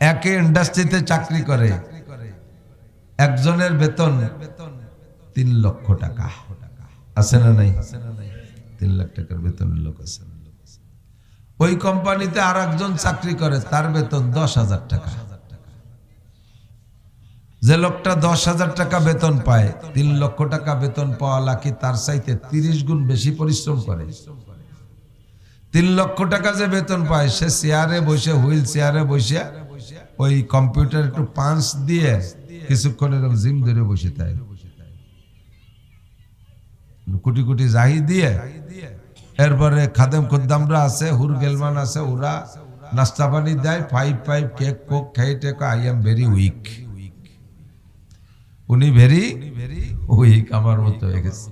একে ইন্ডাস্ট্রিতে চাকরি করে, একজনের বেতন 3 লক্ষ টাকা। আছে না নাই? 3 লাখ টাকার বেতনের লোক আছে। ওই কোম্পানিতে আর একজন চাকরি করে, তার বেতন 10,000 টাকা। যে লোকটা 10,000 টাকা বেতন পায়, 3 লক্ষ টাকা বেতন পাওয়া লাকি তার চাইতে 30 গুণ বেশি পরিশ্রম করে। 3 লক্ষ টাকা যে বেতন পায়, সে চেয়ারে বসে, হুইল চেয়ারে বসে ওই কম্পিউটার একটু পাঞ্চ দিয়ে কিছুক্ষণ এরকম জিম ধরে বসে থাকে, কোটি কোটি জাহি দিয়ে। এরপরে খাদেম খুদ্দামরা আছে, হুর গেলমান আছে, ওরা নাস্তা পানি দেয়, 5 কেক কোক খাই টেক। আই এম ভেরি উইক, উনি ভেরি উইক, আমার মতো হয়ে গেছে।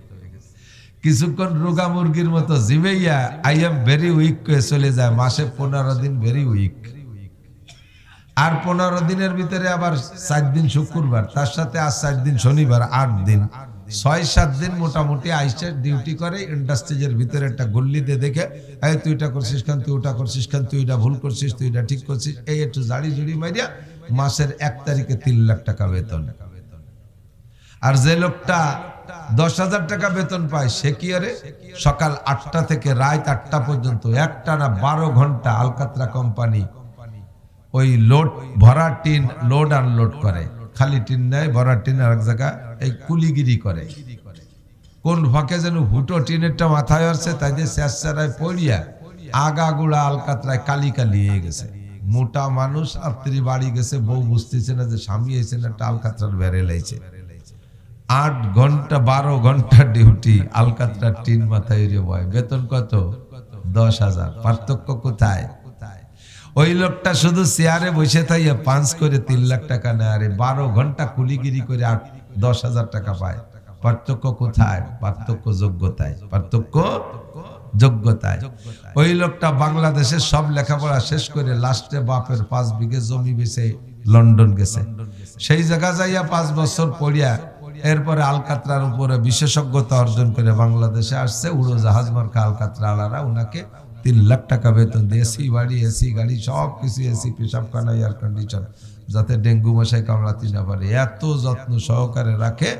কিছুক্ষণ রোগা মুরগির মতো জিমেইয়া আই এম ভেরি উইক কে চলে যায়। মাসে 15 দিন ভেরি উইক, আর 15 দিনের ভিতরে আবার 4 দিন শুক্রবার, তার সাথে আর 4 দিন শনিবার, 8 দিন, 6-7 দিন মোটামুটি আইসে ডিউটি করে। ইন্ডাস্ট্রিজের ভিতরে একটা গল্লি দিয়ে দেখে, এই তুই এটা করছিস কেন, তুই ওটা করছিস কেন, তুই এটা ভুল করছিস, তুই এটা ঠিক করছিস, এই একটু জাড়ি জুড়ি মারিয়া মাসের 1 তারিখে 3 লাখ টাকা বেতন। আর যে লোকটা 10,000 টাকা বেতন পায়, সে কি আরে সকাল 8টা থেকে রাত 8টা পর্যন্ত একটানা 12 ঘন্টা আলকাতরা কোম্পানি ওই লোড ভরা টিন লোড আনলোড করে। খালি টিন নেয়, ভরা টিন আর এক জায়গা এই কুলিগিরি করে। কোন ফাঁকে যেন হুটো টিনেরটা মাথায় আসছে, তাই দিয়ে শেষরায় পড়িয়া আগাগুড়া আলকাতরায় কালি কালি হয়ে গেছে। মোটা মানুষ, রাত্রি বাড়ি গেছে, বউ বুঝতেছে না যে স্বামী এসে না, আলকাতরার বেড়ে লাইছে। 8 ঘন্টা 12 ঘন্টা ডিউটি, আলকাতরার টিন মাথায় রে বয়, বেতন কত? 10,000। পার্থক্য কোথায়? ওই লোকটা শুধু চেয়ারে বসে থাইয়া পাঞ্চ করে 3 লাখ টাকা নেয়, আরে 12 ঘন্টা কুলিগিরি করে 10,000 টাকা পায়। পার্থক্য কোথায়? পার্থক্য যোগ্যতায়, পার্থক্য যোগ্যতায়। ওই লোকটা বাংলাদেশের সব লেখাপড়া শেষ করে লাস্টে বাপের 5 বিঘে জমি বেচে লন্ডন গেছে। সেই জায়গা যাইয়া 5 বছর পড়িয়া এরপরে আলকাতরার উপরে বিশেষজ্ঞতা অর্জন করে বাংলাদেশে আসছে। উড়োজাহাজ মার্কা আলকাতরা আলারা উনাকে 3 লাখ টাকা বেতন দিয়ে এসি বাড়ি, এসি গাড়ি, সব কিছু, এসি, পেশাবখানা, এয়ার কন্ডিশন, যাতে ডেঙ্গু মশাই কামড়াতে না পারে, এত যত্ন সহকারে রাখে।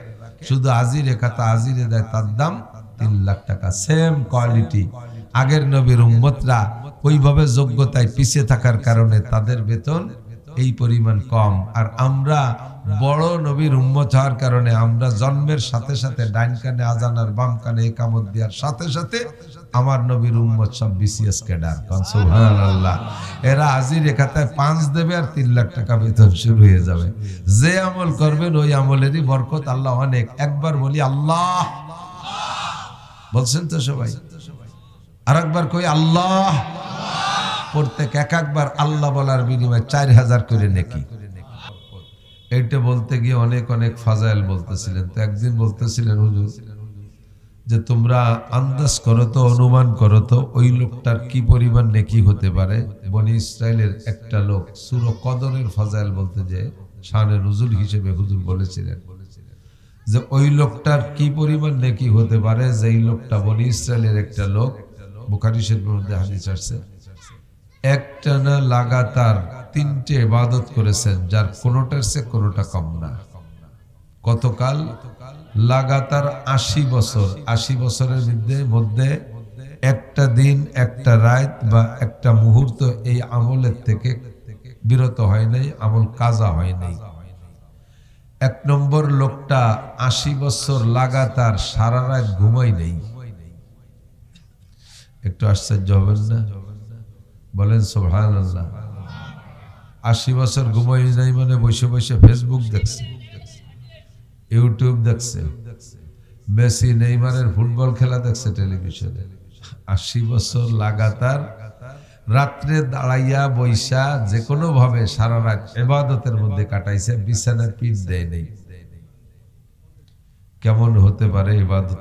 শুধু আজিরে খাতা আজিরে দেয়, তার দাম 3 লাখ টাকা। Same quality. আগের নবীর উম্মতরা ওইভাবে যোগ্যতায় পিছিয়ে থাকার কারণে তাদের বেতন এই পরিমাণ কম। আর আমরা বড় নবীর উম্মত হওয়ার কারণে আমরা জন্মের সাথে সাথে ডাইন কানে আজান আর বাম কানে একামত দেওয়ার সাথে সাথে আমার নবীর উম্মত সব বিসিএস ক্যাডার। সুবহানাল্লাহ। এরা হাজির খাতায় 5 দেবে আর 3 লাখ টাকা বেতন শুরু হয়ে যাবে। যে আমল করবেন ওই আমলেরই বরকত আল্লাহ অনেক। একবার বলি আল্লাহ, বলছেন তো সবাই? আর একবার কই আল্লাহ। প্রত্যেক একবার আল্লাহ বলার বিনিময়ে 4,000 করে নেকি। এইটা বলতে গিয়ে অনেক অনেক ফাজাইল বলতেছিলেন। তো একদিন বলতেছিলেন, হুজুর যে তোমরা আন্দাজ করো তো, অনুমান করো তো ওই লোকটার কি পরিমাণ নেকি হতে পারে। বনি ইসরাইলের একটা লোক সূরা কদরের ফাজাইল বলতে যে শানে নুজুল হিসেবে হুজুর বলেছিলেন যে ওই লোকটার কি পরিমাণ নেকি হতে পারে। যেই লোকটা বনি ইসরাইলের একটা লোক, বুখারী শরীফের মধ্যে হাদিস আসছে, একটানা লাগাতার 3টে ইবাদত করেছেন, যার কোনোটার চেয়ে কোনোটা কম না। কতকাল? লাগাতার 80 বছর। 80 বছরের মধ্যে একটা দিন, একটা রাত বা একটা মুহূর্ত এই আমলের থেকে বিরত হয় নাই, আমল কাজা হয় নাই। 1 নম্বর লোকটা 80 বছর লাগাতার সারা রাত ঘুমাই নেই। একটু আশ্চর্য হবেন না? বলেন সুবহানাল্লাহ। 80 বছর ঘুমাই নাই মানে বসে বসে ফেসবুক দেখছে, ইউটিউব দেখছে, মেসি নেইমারের ফুটবল খেলা দেখছে টেলিভিশনে। 80 বছর লাগাতার রাত্রে দাঁড়াইয়া বৈশা যে কোনো ভাবে সারা রাত ইবাদতের মধ্যে কাটাইছে, বিছানায় পিঠ দেয় নেই। কেমন হতে পারে ইবাদত?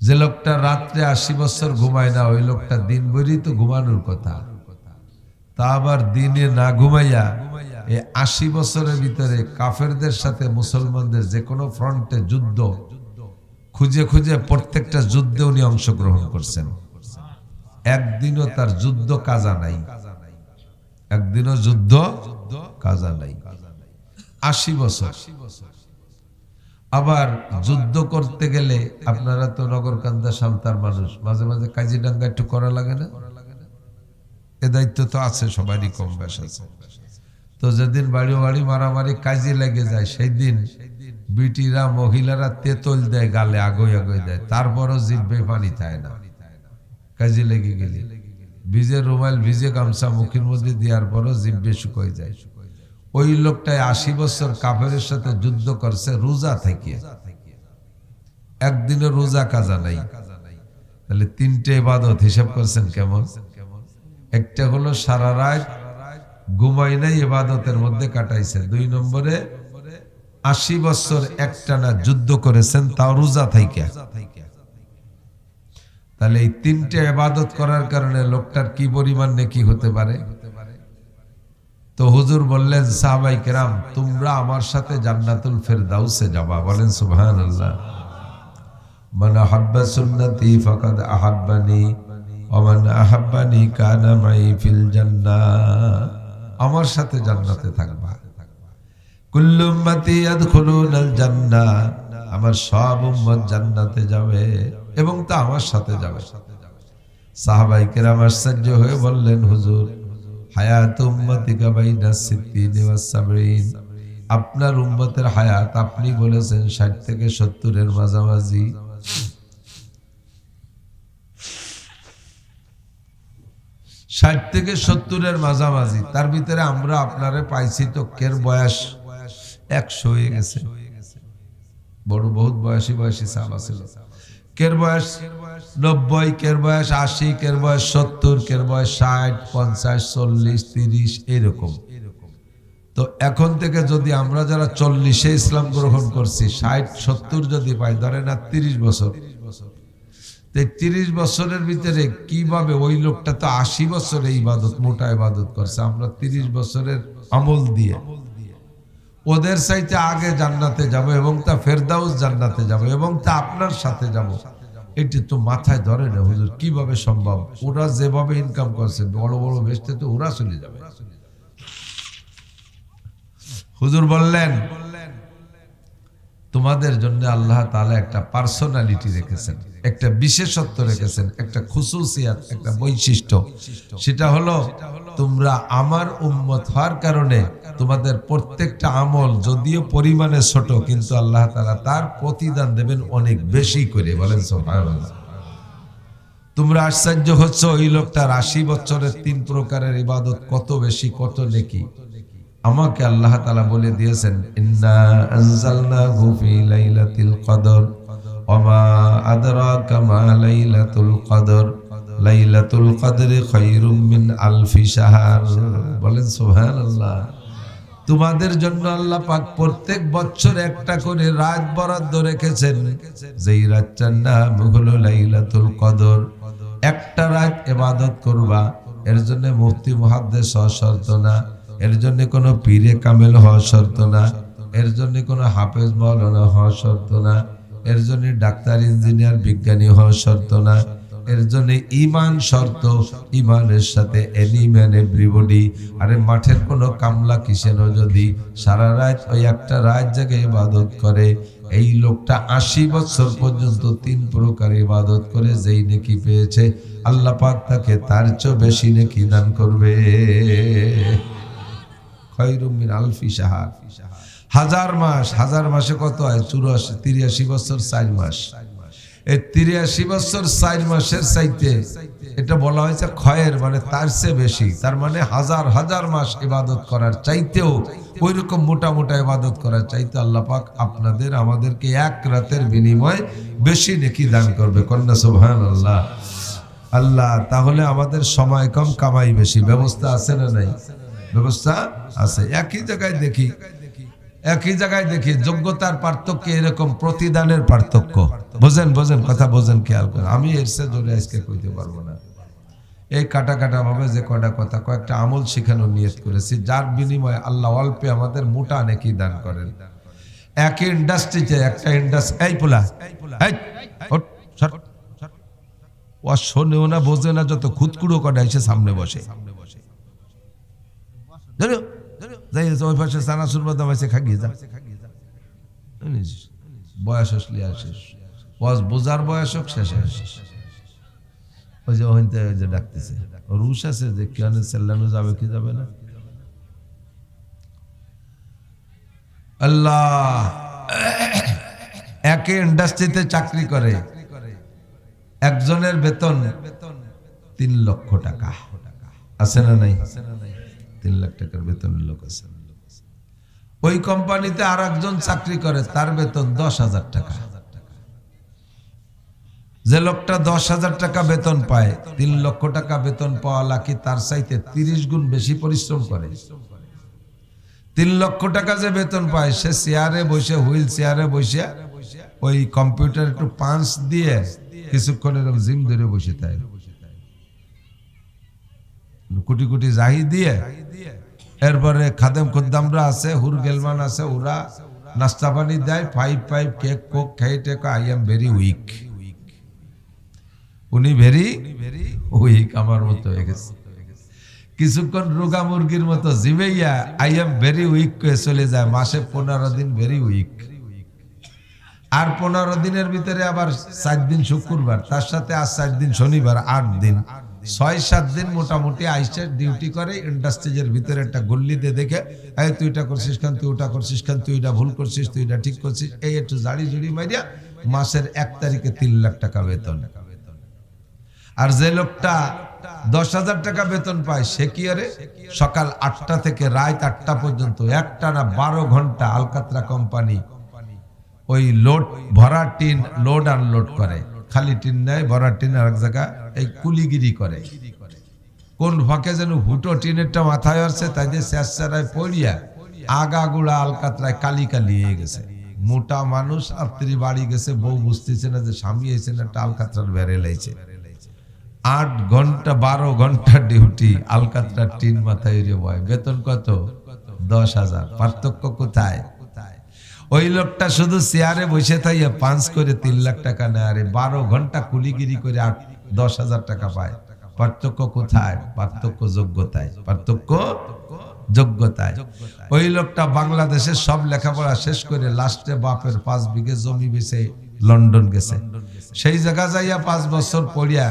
যে লোকটা রাত্রে 80 বছর ঘুমায় না, ওই লোকটা দিন ভরি তো ঘুমানোর কথা। তা আবার দিনে না ঘুমাইয়া এই 80 বছরের ভিতরে কাফেরদের সাথে মুসলমানদের যে কোনো ফ্রন্টে যুদ্ধ খুঁজে খুঁজে প্রত্যেকটা যুদ্ধে উনি অংশগ্রহণ করছেন। একদিনও তার যুদ্ধ কাজা নাই। একদিনও যুদ্ধ কাজা নাই। 80 বছর। আবার যুদ্ধ করতে গেলে আপনারা তো নগরকান্দা সান্তার মানুষ, মাঝে মাঝে কাজিডাঙ্গা একটু করা লাগে না? এ দায়িত্ব তো আছে, সবারই কম বেশ আছে। তো যেদিন বাড়ি বাড়ি মারামারি কাজে লেগে যায়, সেই দিন বিটিরা মহিলারা তেতল দেয় গালে, আগই আগই দেয়, তারপরও জিভে পানি থাকে না। কাজে লেগে গেলে ভিজে রুমাল ভিজে গামছা মুখের মধ্যে দেওয়ার পরও জিভে শুকিয়ে যায়। ওই লোকটায় 80 বছর কাফেরের সাথে যুদ্ধ করছে রোজা থেকে, একদিনে রোজা কাজা নাই। তাহলে 3টে ইবাদত হিসাব করছেন কেমন? একটা হলো সারা রাত ঘুমাই নাই, ইবাদতের মধ্যে কাটাইছে। 2 নম্বরে 80 বছর একটানা যুদ্ধ করেছেন, তাও রোজা থেকে। তাহলে এই 3টে ইবাদত করার কারণে লোকটার কি পরিমাণ নেকি হতে পারে? তো হুজুর বললেন, সাহাবায়ে কেরাম, তোমরা আমার সাথে জান্নাতুল ফেরদাউসে যাবা। বলেন সুবহানাল্লাহ। মান আহাব্বা সুন্নতি ফাকাদ আহাব্বানি ওয়া মান আহাব্বানি কানা মাই ফিল জান্নাহ। আমার সাথে জান্নাতে থাকবা। কুল্লু উম্মতি ইয়াদখুলুনাল জান্নাহ, আমার সব উম্মত জান্নাতে যাবে এবং তা আমার সাথে যাবে। সাহাবায়ে কেরাম আশ্চর্য হয়ে বললেন, হুজুর, হায়াত উম্মতিকা বাইনা সিত্তিন ওয়া সাবঈন, আপনার উম্মতের হায়াত আপনি বলেছেন 60 থেকে 70 এর মাঝামাঝি। 60 থেকে 70 এর মাঝামাঝি, তার ভিতরে আমরা আপনারে পাইছি তো কের বয়স 100 হয়ে গেছে। বড় বহুত বয়সী সাহাবা ছিল। কের বয়স 90, কের বয়স 80, কের বয়স 70, কের বয়স 60, 50, 40, 30 এরকম। তো এখন থেকে যদি আমরা যারা 40-এ ইসলাম গ্রহণ করছি, 60, 70 যদি পাই, ধরেন না 30 বছর, 30 বছরের ভিতরে কিভাবে ওই লোকটা তো 80 বছরে ইবাদত, মোটা ইবাদত করছে, আমরা 30 বছরের আমল দিয়ে ওদের চাইতে আগে জান্নাতে যাব এবং তা ফেরদাউস জান্নাতে যাব এবং তা আপনার সাথে যাব। এটি তো মাথায় ধরে না হুজুর, কিভাবে সম্ভব? ওরা যেভাবে ইনকাম করছে বড় বড় বেস্টে তো ওরা চলে যাবে। হুজুর বললেন, তোমাদের জন্য আল্লাহ তাআলা একটা পার্সোনালিটি রেখেছেন, একটা বিশেষত্ব রেখেছেন, একটা খুসুসিয়াত, একটা বৈশিষ্ট্য। সেটা হলো তোমরা আমার উম্মত হওয়ার কারণে তোমাদের প্রত্যেকটা আমল যদিও পরিমাণে ছোট, কিন্তু আল্লাহ তাআলা তার প্রতিদান দেবেন অনেক বেশি করে। বলেন সুবহানাল্লাহ। তোমরা আশ্চর্য হচ্ছ, ওই লোকটার 80 বছরের 3 প্রকারের ইবাদত কত বেশি, কত নেকি। আমাকে আল্লাহ তাআলা বলে দিয়েছেন, ইন্না আনজালনাহু ফি লাইলাতিল কদর ওয়া মা আদরাকা মা লাইলাতুল কদর লাইলাতুল কদরি খায়রুম মিন আলফি শাহর। বলেন সুবহানাল্লাহ। তোমাদের জন্য আল্লাহ পাক প্রত্যেক বছর একটা করে রাত বরাদ্দ রেখেছেন, যেই রাতটার নাম হলো লাইলাতুল কদর। একটা রাত ইবাদত করবা, এর জন্য মুফতি মুহাদ্দিস হওয়া শর্ত না, এর জন্য কোনো পীরে কামেল হওয়া শর্ত না, এর জন্য কোনো হাফেজ মাওলানা হওয়া শর্ত না, এর জন্য ডাক্তার, ইঞ্জিনিয়ার, বিজ্ঞানী হওয়া শর্ত না, এর জন্য ঈমান শর্ত। ঈমানের সাথে এনি ম্যান এভরিবডি। আরে মাঠের কোনো কামলা কিসেন যদি সারা রাত ওই একটা রাত জেগে ইবাদত করে, এই লোকটা 80 বছর পর্যন্ত 3 প্রকার ইবাদত করে যেই নেকি পেয়েছে, আল্লাহ পাক তাকে তার চেয়ে বেশি নেকি দান করবে। খায়রুম মিন আলফি শাহর। 1000 মাস, 1000 মাসে কত হয়? 83 বছর 4 মাস। এই 83 বছর 4 মাসের চাইতে এটা বলা হয়েছে ক্ষয়ের, মানে তার চেয়ে বেশি। তার মানে হাজার হাজার মাস ইবাদত করার চাইতেও, ওই রকম মোটা মোটা ইবাদত করার চাইতে আল্লাহ পাক আপনাদের আমাদেরকে এক রাতের বিনিময়ে বেশি নেকি দান করবে। কন্যা সুবহানাল্লাহ। আল্লাহ, তাহলে আমাদের সময় কম, কামাই বেশি। ব্যবস্থা আছে না নাই? ব্যবস্থা আছে। একই জায়গায় দেখি যোগ্যতার পার্থক্য, এরকম প্রতিদানের পার্থক্য। বোঝেন কথা বোঝেন, খেয়াল করেন। আমি এর চেয়ে জোরে আজকে কইতে পারবো না। এই কাটা ভাবে যে কয়েকটা আমল শেখানোর নিয়ত করেছি, যার বিনিময়ে আল্লাহ অল্পে আমাদের মোটা নেকি দান করেন। একই ইন্ডাস্ট্রিতে একটা ইন্ডাস্ট্রি, এই পোলা ও শোনেও না, বোঝে না, যত খুদকুড়ো কটা এসে সামনে বসে। ধরো যাই ওই পাশে চানাচুর বাদাম আছে খাগিয়ে যা, বয়স আসলে আসিস বোঝার বয়স হোক শেষে আসিস। ওই যে ওখান থেকে যে ডাকতেছে রুশ আছে যে কেন চেল্লানো যাবে কি যাবে না। আল্লাহ একে ইন্ডাস্ট্রিতে চাকরি করে, একজনের বেতন 3 লক্ষ টাকা, আছে না নাই? 3 লাখ টাকার বেতনের লোক আছে। ওই কোম্পানিতে আর একজন চাকরি করে, তার বেতন 10,000 টাকা। যে লোকটা 10,000 টাকা বেতন পায়, 3 লক্ষ টাকা বেতন পাওয়া লাকি তার চাইতে 30 গুণ বেশি পরিশ্রম করে। 3 লক্ষ টাকা যে বেতন পায়, সে চেয়ারে বসে, হুইল চেয়ারে বসে ওই কম্পিউটার একটু পাঞ্চ দিয়ে কিছুক্ষণ এরকম জিম ধরে বসে থাকে, কোটি কোটি জাহি দিয়ে। এরপরে খাদেম খুদ্দামরা আছে, হুর গেলমান আছে, ওরা নাস্তা পানি দেয়, 5 কেক কোক খাই টেক। আই এম ভেরি উইক, উনি ভেরি উইক, আমার মতো হয়ে গেছে। কিছুক্ষণ রোগা মুরগির মতো জিবেইয়া আই এম ভেরি উইক কে চলে যায়। মাসে 15 দিন ভেরি উইক, আর 15 দিনের ভিতরে আবার 4 দিন শুক্রবার, তার সাথে আর 4 দিন শনিবার, 8 দিন, 6-7 দিন মোটামুটি আইসে ডিউটি করে। ইন্ডাস্ট্রিজের ভিতরে একটা গল্লি দিয়ে দেখে, এই তুই এটা করছিস কেন, তুই ওটা করছিস কেন, তুই এটা ভুল করছিস, তুই এটা ঠিক করছিস, এই একটু জাড়ি জুড়ি মারিয়া মাসের 1 তারিখে 3 লাখ টাকা বেতন। আর যে লোকটা 10,000 টাকা বেতন পায়, সে কি আরে সকাল 8টা থেকে রাত 8টা পর্যন্ত একটানা 12 ঘন্টা আলকাতরা কোম্পানি ওই লোড ভরা টিন লোড আনলোড করে। খালি টিন নেয়, ভরা টিন আর এক জায়গা এই কুলিগিরি করে। কোন ফাঁকে যেন হুটো টিনেরটা মাথায় আসছে, তাই দিয়ে শেষরায় পড়িয়া আগাগুড়া আলকাতরায় কালি কালি হয়ে গেছে। মোটা মানুষ, রাত্রি বাড়ি গেছে, বউ বুঝতেছে না যে স্বামী এসে না, আলকাতরার বেড়ে লাইছে। 8 ঘন্টা 12 ঘন্টা ডিউটি, আলকাতরার টিন মাথায় রে বয়, বেতন কত? 10,000। পার্থক্য কোথায়? ওই লোকটা শুধু চেয়ারে বসে থাইয়া পাঞ্চ করে 3 লাখ টাকা নেয়, আরে 12 ঘন্টা কুলিগিরি করে 10,000 টাকা পায়। পার্থক্য কোথায়? পার্থক্য যোগ্যতায়, পার্থক্য যোগ্যতায়। ওই লোকটা বাংলাদেশের সব লেখাপড়া শেষ করে লাস্টে বাপের 5 বিঘে জমি বেচে লন্ডন গেছে। সেই জায়গা যাইয়া 5 বছর পড়িয়া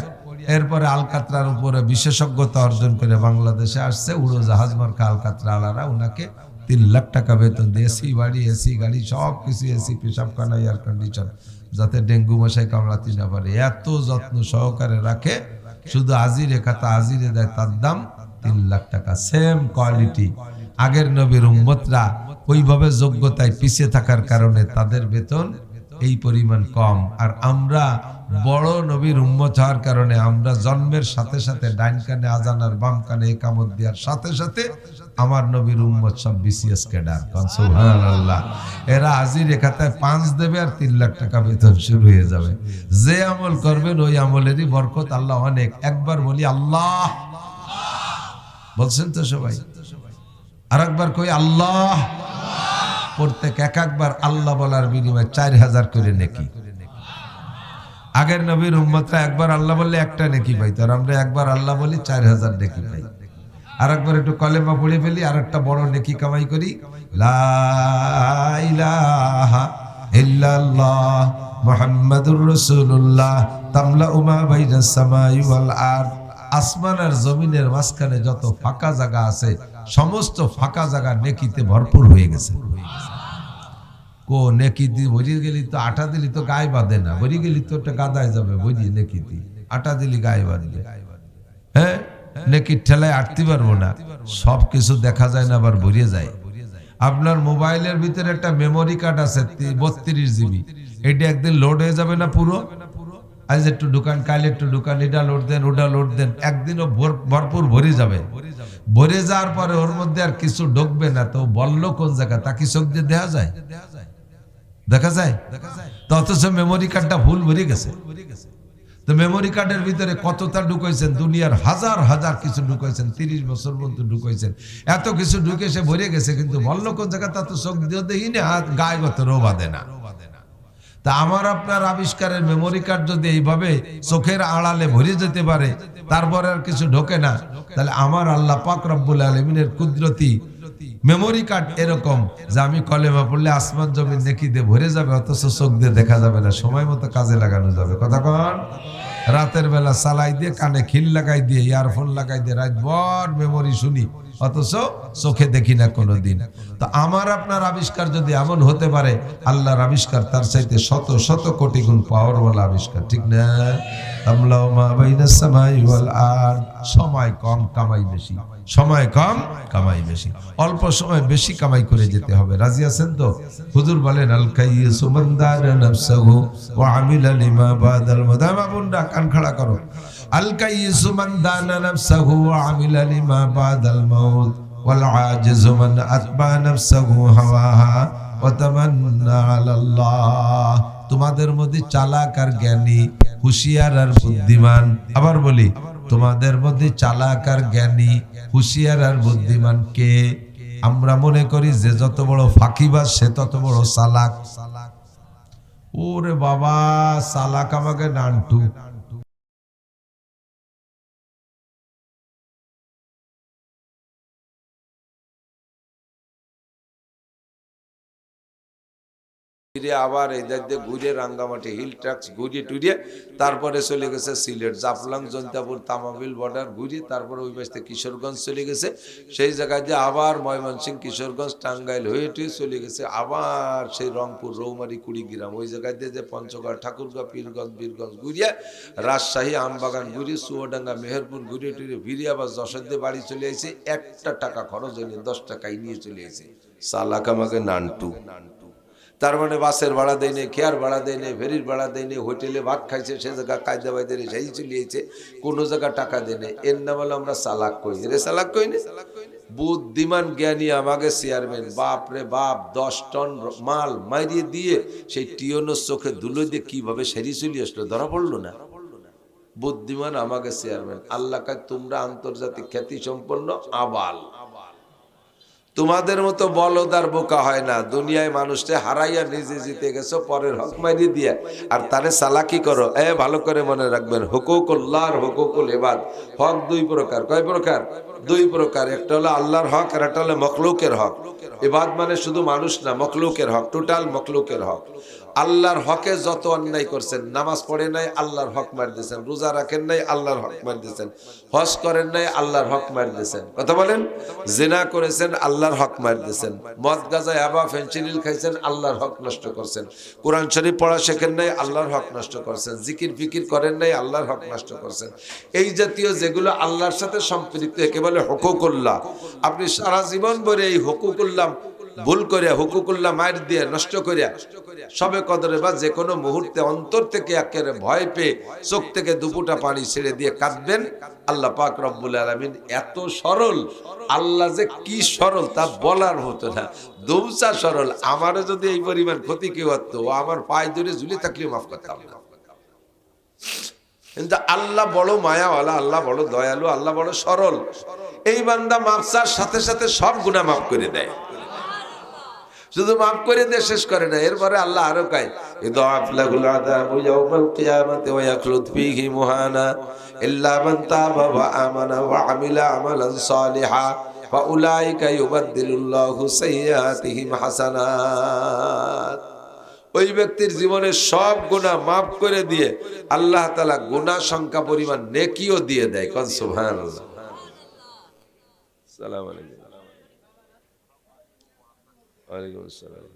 এরপরে আলকাতরার উপরে বিশেষজ্ঞতা অর্জন করে বাংলাদেশে আসছে। উড়োজাহাজ মার্কা আলকাতরা আলারা ওনাকে 3 লাখ টাকা বেতন দিয়ে এসি বাড়ি, এসি গাড়ি, সব কিছু, এসি, পেশাবখানা, এয়ার কন্ডিশন, যাতে ডেঙ্গু মশাই কামড়াতে না পারে, এত যত্ন সহকারে রাখে। শুধু আজিরে খাতা আজিরে দেয়, তার দাম 3 লাখ টাকা। Same quality. আগের নবীর উম্মতরা ওইভাবে যোগ্যতায় পিছিয়ে থাকার কারণে তাদের বেতন এই পরিমাণ কম। আর আমরা বড় নবীর উম্মত হওয়ার কারণে আমরা জন্মের সাথে সাথে ডাইন কানে আজান আর বাম কানে একামত দেওয়ার সাথে সাথে আমার নবীর উম্মত সব বিসিএস ক্যাডার। সুবহানাল্লাহ। এরা আজিরে খাতায় 5 দেবে আর 3 লাখ টাকা বেতন শুরু হয়ে যাবে। যে আমল করবেন ওই আমলেরই বরকত আল্লাহ অনেক। একবার বলি আল্লাহ, বলছেন তো সবাই? আর একবার কই আল্লাহ। প্রত্যেক একবার আল্লাহ বলার বিনিময়ে 4,000 করে নেকি। আগের নবীর উম্মতরা একবার আল্লাহ বললে একটা নেকি পাইত, আর আমরা একবার আল্লাহ বলি 4,000 নেকি পাই। আর একবার একটু কলেমা পড়ে ফেলি, আর একটা বড় নেকি কামাই করি। লা ইলাহা ইল্লাল্লাহ মুহাম্মাদুর রাসূলুল্লাহ তামলাউ মা বাইনাস সামাই ওয়াল আরদ। আসমান আর জমিনের মাঝখানে যত ফাঁকা জায়গা আছে, সমস্ত ফাঁকা জায়গা নেকিতে ভরপুর হয়ে গেছে। কো নেকি দি ভরি গেলি তো আটা দিলি তো গায়ে বাঁধে না, ভরি গেলি তো একটা গাদায় যাবে, ভরি নেকি দি আটা দিলি গায়ে বাঁধবে। হ্যাঁ, নেকির ঠেলায় আটতে পারবো না। সব কিছু দেখা যায় না, আবার ভরিয়ে যায়। আপনার মোবাইলের ভিতরে একটা মেমোরি কার্ড আছে 32 জিবি, এটা একদিন লোড হয়ে যাবে না পুরো? আজ একটু দোকান, কাল একটু দোকান, এটা লোড দেন, ওটা লোড দেন, একদিনও ভরপুর ভরে যাবে। ভরে যাওয়ার পরে ওর মধ্যে আর কিছু ঢুকবে না, তো বললো কোন জায়গা তা কি চোখ দিয়ে দেখা যায়? দেখা যায় তো, অথচ মেমোরি কার্ডটা ভুল ভরে গেছে। তো মেমোরি কার্ডের ভিতরে কতটা ঢুকাইছেন, দুনিয়ার হাজার হাজার কিছু ঢুকাইছেন, 30 বছর পর্যন্ত ঢুকাইছেন, এত কিছু ঢুকে সে ভরে গেছে, কিন্তু বললো কোন জায়গা তা তো চোখ দিয়ে দেখি না, গায়ে গত রোবা দেয় না। তা আমার আপনার আবিষ্কারের মেমোরি কার্ড যদি এইভাবে চোখের আড়ালে ভরে যেতে পারে, তারপরে আর কিছু ঢোকে না, তাহলে আমার আল্লাহ পাক রব্বুল আলামিনের কুদরতি মেমোরি কার্ড এরকম যে আমি কলেমা পড়লে আসমান জমিন নেকি দিয়ে ভরে যাবে, অথচ চোখ দিয়ে দেখা যাবে না, সময় মতো কাজে লাগানো যাবে। কথা কন, রাতের বেলা চালাই দিয়ে কানে খিল লাগাই দিয়ে ইয়ারফোন লাগাই দিয়ে রাত ভর মেমোরি শুনি, অথচ চোখে দেখি না কোনোদিন। তো আমার আপনার আবিষ্কার যদি এমন হতে পারে, আল্লাহর আবিষ্কার তার চাইতে শত শত কোটি গুণ পাওয়ারওয়ালা আবিষ্কার, ঠিক না? আমলাউ মা বাইনাস সামাই ওয়াল আরদ, সময় কম কামাই বেশি, সময় কম কামাই বেশি, অল্প সময় বেশি কামাই করে যেতে হবে। রাজি আছেন তো? হুজুর বলেন আল কাইয়িসু মান দানা নাফসাহু ওয়া আমিলা লিমা বাদাল মাউত। বাবুরা কান খাড়া করো। আল কাইয়িসু মান দানা নাফসাহু ওয়া আমিলা লিমা বাদাল মাউত ওয়াল আজিজু মান আতবা নাফসাহু হাওয়াহা ওয়া তামান্না আলাল্লাহ। তোমাদের মধ্যে চালাক আর জ্ঞানী, হুঁশিয়ার আর বুদ্ধিমান, আবার বলি তোমাদের মধ্যে চালাক আর জ্ঞানী, হুঁশিয়ার আর বুদ্ধিমান কে? আমরা মনে করি যে যত বড় ফাঁকিবাজ সে তত বড় চালাক। ওরে বাবা, চালাক আমাকে নানটু। আবার এই দায়িত্বে ঘুরে রাঙ্গামাটি হিল ট্রাক্স ঘুরিয়ে টুরিয়ে তারপরে চলে গেছে সিলেট, জাফলং, জৈন্তাপুর, তামাবিল বর্ডার ঘুরিয়ে তারপরে ওই পাশে কিশোরগঞ্জ চলে গেছে। সেই জায়গায় দিয়ে আবার ময়মনসিংহ, কিশোরগঞ্জ, টাঙ্গাইল হয়ে টুয়ে চলে গেছে আবার সেই রংপুর, রৌমারি, কুড়িগ্রাম, ওই জায়গায় দিয়ে যে পঞ্চগড়, ঠাকুরগাঁও, পীরগঞ্জ, বীরগঞ্জ ঘুরিয়ে রাজশাহী, আমবাগান ঘুরিয়ে চুয়াডাঙ্গা, মেহেরপুর ঘুরিয়ে টুরিয়ে ফিরে আবার যশোর দিয়ে বাড়ি চলে আসে। একটা টাকা খরচ হয়নি, 10 টাকাই নিয়ে চলে আসে। চালাক আমাকে নানটু। তার মানে বাসের ভাড়া দেয় নেই, খেয়ার ভাড়া দেয় নেই, ফেরির ভাড়া দেয় নেই, হোটেলে ভাত খাইছে সে জায়গা কায়দা বাইদে সেই চলিয়েছে, কোনো জায়গা টাকা দেয় নেই। এর নাম হলো আমরা চালাক কই রে, চালাক কই না। বুদ্ধিমান জ্ঞানী আমাকে চেয়ারম্যান, বাপ রে বাপ, 10 টন মাল মারিয়ে দিয়ে সেই টিয়নোর চোখে ধুলো দিয়ে কিভাবে সেরি চলে আসলো, ধরা পড়লো না। বুদ্ধিমান আমাকে চেয়ারম্যান। আল্লাহ কাজ তোমরা আন্তর্জাতিক খ্যাতি সম্পন্ন আবাল, তোমাদের মতো বলদার বোকা হয় না। দুনিয়ায় মানুষকে হারাইয়া নিজে জিতে গেছো পরের হক মারি দিয়ে, আর তারে চালাকি করো। ভালো করে মনে রাখবেন, হুকুকুল্লাহ আর হুকুকুল ইবাদ, হক 2 প্রকার। কয় প্রকার? 2 প্রকার। একটা হলো আল্লাহর হক আর একটা হলো মখলুকের হক। ইবাদ মানে শুধু মানুষ না, মখলুকের হক, টোটাল মখলুকের হক। আল্লাহর হকে যত অন্যায় করছেন, নামাজ পড়ে নাই আল্লাহর হক মার দিয়েছেন, রোজা রাখেন নাই আল্লাহর হক মার দিয়েছেন, হজ করেন নাই আল্লাহর হক মার দিয়েছেন, কথা বলেন, জিনা করেছেন আল্লাহর হক মার দিয়েছেন, মদ গাঁজা ইয়াবা ফেনসিডিল খাইছেন আল্লাহর হক নষ্ট করছেন, কোরআন শরীফ পড়া শেখেন নাই আল্লাহর হক নষ্ট করছেন, জিকির ফিকির করেন নাই আল্লাহর হক নষ্ট করছেন। এই জাতীয় যেগুলো আল্লাহর সাথে সম্পৃক্ত একে বলে হুকুকুল্লাহ। আপনি সারা জীবন ভরে এই হুকুকুল্লাহ ভুল করিয়া, হুকুকুল্লাহ মার দিয়ে নষ্ট করিয়া সবে কদরে বা যে কোনো মুহূর্তে অন্তর থেকে একেবারে ভয় পেয়ে চোখ থেকে দুপুটা পানি ছেড়ে দিয়ে কাঁদবেন। আল্লাহ পাক রব্বুল আলামিন এত সরল, আল্লাহ যে কি সরল তা বলার হতো না, দৌচা সরল। আমারও যদি এই পরিমাণ ক্ষতি কেউ হতো, ও আমার পায়ে ধরে ঝুলে থাকলেও মাফ করতাম না। কিন্তু আল্লাহ বড় মায়াওয়ালা, আল্লাহ বড় দয়ালু, আল্লাহ বড় সরল। এই বান্দা মাফ চাওয়ার সাথে সাথে সব গুনাহ মাফ করে দেয়। শুধু মাফ করে দিয়ে শেষ করে না, এরপরে আল্লাহ আরো কয়, ইদাফ লাহুল আযাবু ইয়াওমাল কিয়ামাতি ওয়া ইয়াখলুদ ফীহি মুহানা ইল্লা মান তাবা ওয়া আমানা ওয়া আমিলা আমালান সালিহা ফা উলাইকা ইউবাদদিলুল্লাহু সাইয়্যাতিহিম হাসানাত। ওই ব্যক্তির জীবনের সব গুনাহ মাফ করে দিয়ে আল্লাহ তাআলা গুনাহ সংখ্যা পরিমাণ নেকিও দিয়ে দেয়। কোন সুবহানাল্লাহ। আসসালামু আলাইকুম। ওয়ালাইকুম আসসালাম।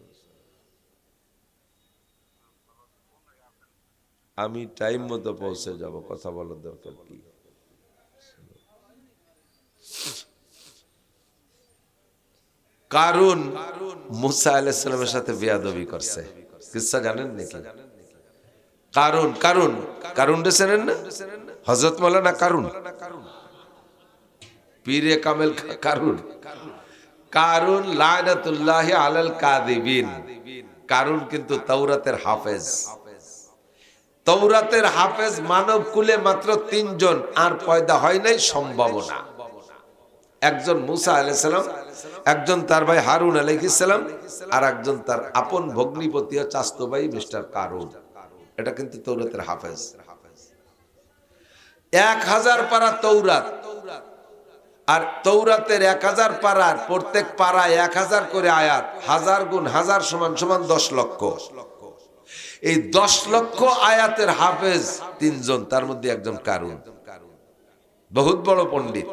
আমি টাইম মতো পৌঁছে যাব, কথা বলার দরকার কি? কারুন মুসা আলাইহিস সালামের সাথে বেয়াদবি করছে, কিসসা জানেন নাকি? কারুন, কারুন, কারুন চেনেন না? হযরত মাওলানা কারুন, পীরে কামেল কারুন। কারুন লানাতুল্লাহি আলাল কাযিবিন। কারুন কিন্তু তাওরাতের হাফেজ। তাওরাতের হাফেজ মানব কুলে মাত্র 3 জন, আর পয়দা হয় নাই সম্ভাবনা। একজন মুসা আলাইহিস সালাম, একজন তার ভাই হারুন আলাইহিস সালাম, আর একজন তার আপন ভগ্নিপতি ও চাচতো ভাই মিস্টার কারুন। এটা কিন্তু তৌরাতের হাফেজ। 1000 পারা তৌরাত, আর তৌরাতের 1000 পারার প্রত্যেক পারায় 1000 করে আয়াত, 1000 গুণ 1000 সমান সমান 10 লক্ষ। এই 10 লক্ষ আয়াতের হাফেজ 3 জন, তার মধ্যে একজন কারুন। বহুত বড় পণ্ডিত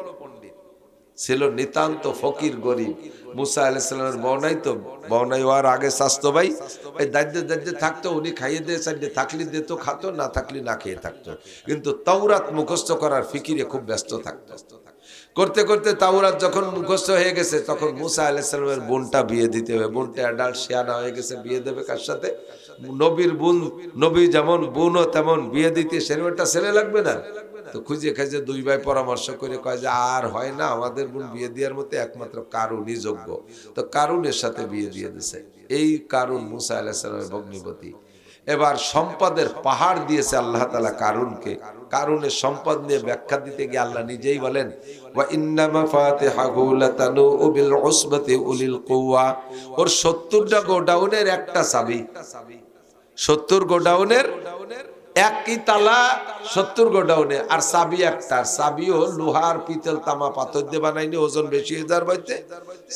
ছিল, নিতান্ত ফকির গরিব। মুসা আলাইহিস সালামের বউনাই তো, বউনাই হওয়ার আগে স্বাস্থ্য ভাই এই দায়িত্বে থাকতো, উনি খাইয়ে দিয়ে চাইলে থাকলে দিত, খাতো, না থাকলে না খেয়ে থাকতো। কিন্তু তাওরাত মুখস্থ করার ফিকিরে খুব ব্যস্ত থাকতো। করতে করতে তাওরাত যখন মুখস্থ হয়ে গেছে, তখন মুসা আলাইহিস সালামের বোনটা বিয়ে দিতে হবে। বোনটা অ্যাডাল্ট শিয়ানা হয়ে গেছে, বিয়ে দেবে কার সাথে? নবীর বোন, নবী যেমন বোনও তেমন, বিয়ে দিতে সেরকম একটা ছেলে লাগবে না? তো খুঁজে খুঁজে দুই ভাই পরামর্শ করে কয় যে আর হয় না, আমাদের বোন বিয়ে দেওয়ার মতো একমাত্র কারুনই যোগ্য। তো কারুনের সাথে বিয়ে দিয়ে দিছে। এই কারুন মুসা আলাইহিস সালামের ভগ্নিপতি। এবার সম্পদের পাহাড় দিয়েছে আল্লাহ তাআলা কারুনকে। কারুনের সম্পদ নিয়ে ব্যাখ্যা দিতে গিয়ে আল্লাহ নিজেই বলেন, ওয়া ইন্না মাফাতিহাহু লাতানু বিল উসবাতি উলিল কুওয়া। ওর 70টা গোডাউনের একটা চাবি, 70 গোডাউনের একই তালা, 70 গোডাউনে, আর চাবি একটা। চাবিও লোহার, পিতল, তামা, পাথর দিয়ে বানাইনি, ওজন বেশি হয়ে যাওয়ার বাইতে।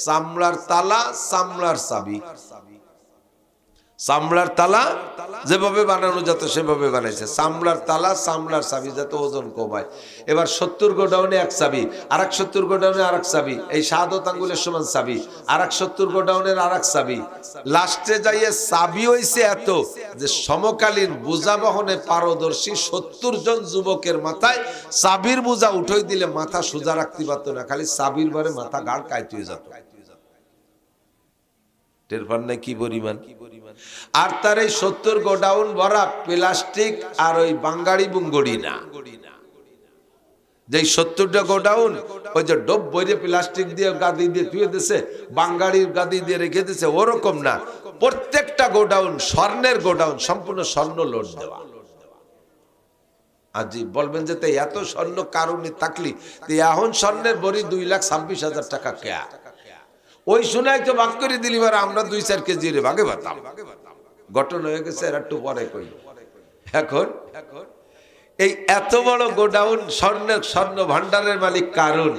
চামড়ার তালা, চামড়ার চাবি। চামড়ার তালা যেভাবে বানানো যেত সেভাবে বানাইছে, চামড়ার তালা, চামড়ার চাবি, যাতে ওজন কমায়। এবার 70 গোডাউনে এক চাবি, আর এক 70 গোডাউনে আর এক চাবি, এই শাহাদত আঙ্গুলের সমান চাবি, আর এক 70 গোডাউনের আর এক চাবি। লাস্টে যাইয়ে চাবি হইছে এত যে সমকালীন বোঝা বহনে পারদর্শী 70 জন যুবকের মাথায় চাবির বোঝা উঠাই দিলে মাথা সোজা রাখতে পারতো না, খালি চাবির বারে মাথা গাড় কাইতে হয়ে যেত। টের পান না কি পরিমাণ? আর তার এই 70 গোডাউন ভরা প্লাস্টিক আর ওই বাঙ্গাড়ি বুঙ্গড়ি না। যে 70টা গোডাউন ওই যে ডব বইরে প্লাস্টিক দিয়ে গাদি দিয়ে ধুয়ে দিছে, বাঙ্গাড়ির গাদি দিয়ে রেখে দিছে, ওরকম না। প্রত্যেকটা গোডাউন স্বর্ণের গোডাউন, সম্পূর্ণ স্বর্ণ লোড দেওয়া। আজি বলবেন যে তাই এত স্বর্ণ কারণে থাকলি এখন স্বর্ণের বড়ি 2,26,000 টাকা কেয়া? ওই শুনাই তো ভাগ করে দিলি, আমরা 2-4 কেজি রে ভাগে পাতাম। ঘটনা হয়ে গেছে, এর একটু পরে কই। এখন এই এত বড় গোডাউন, স্বর্ণ ভান্ডারের মালিক কারুন।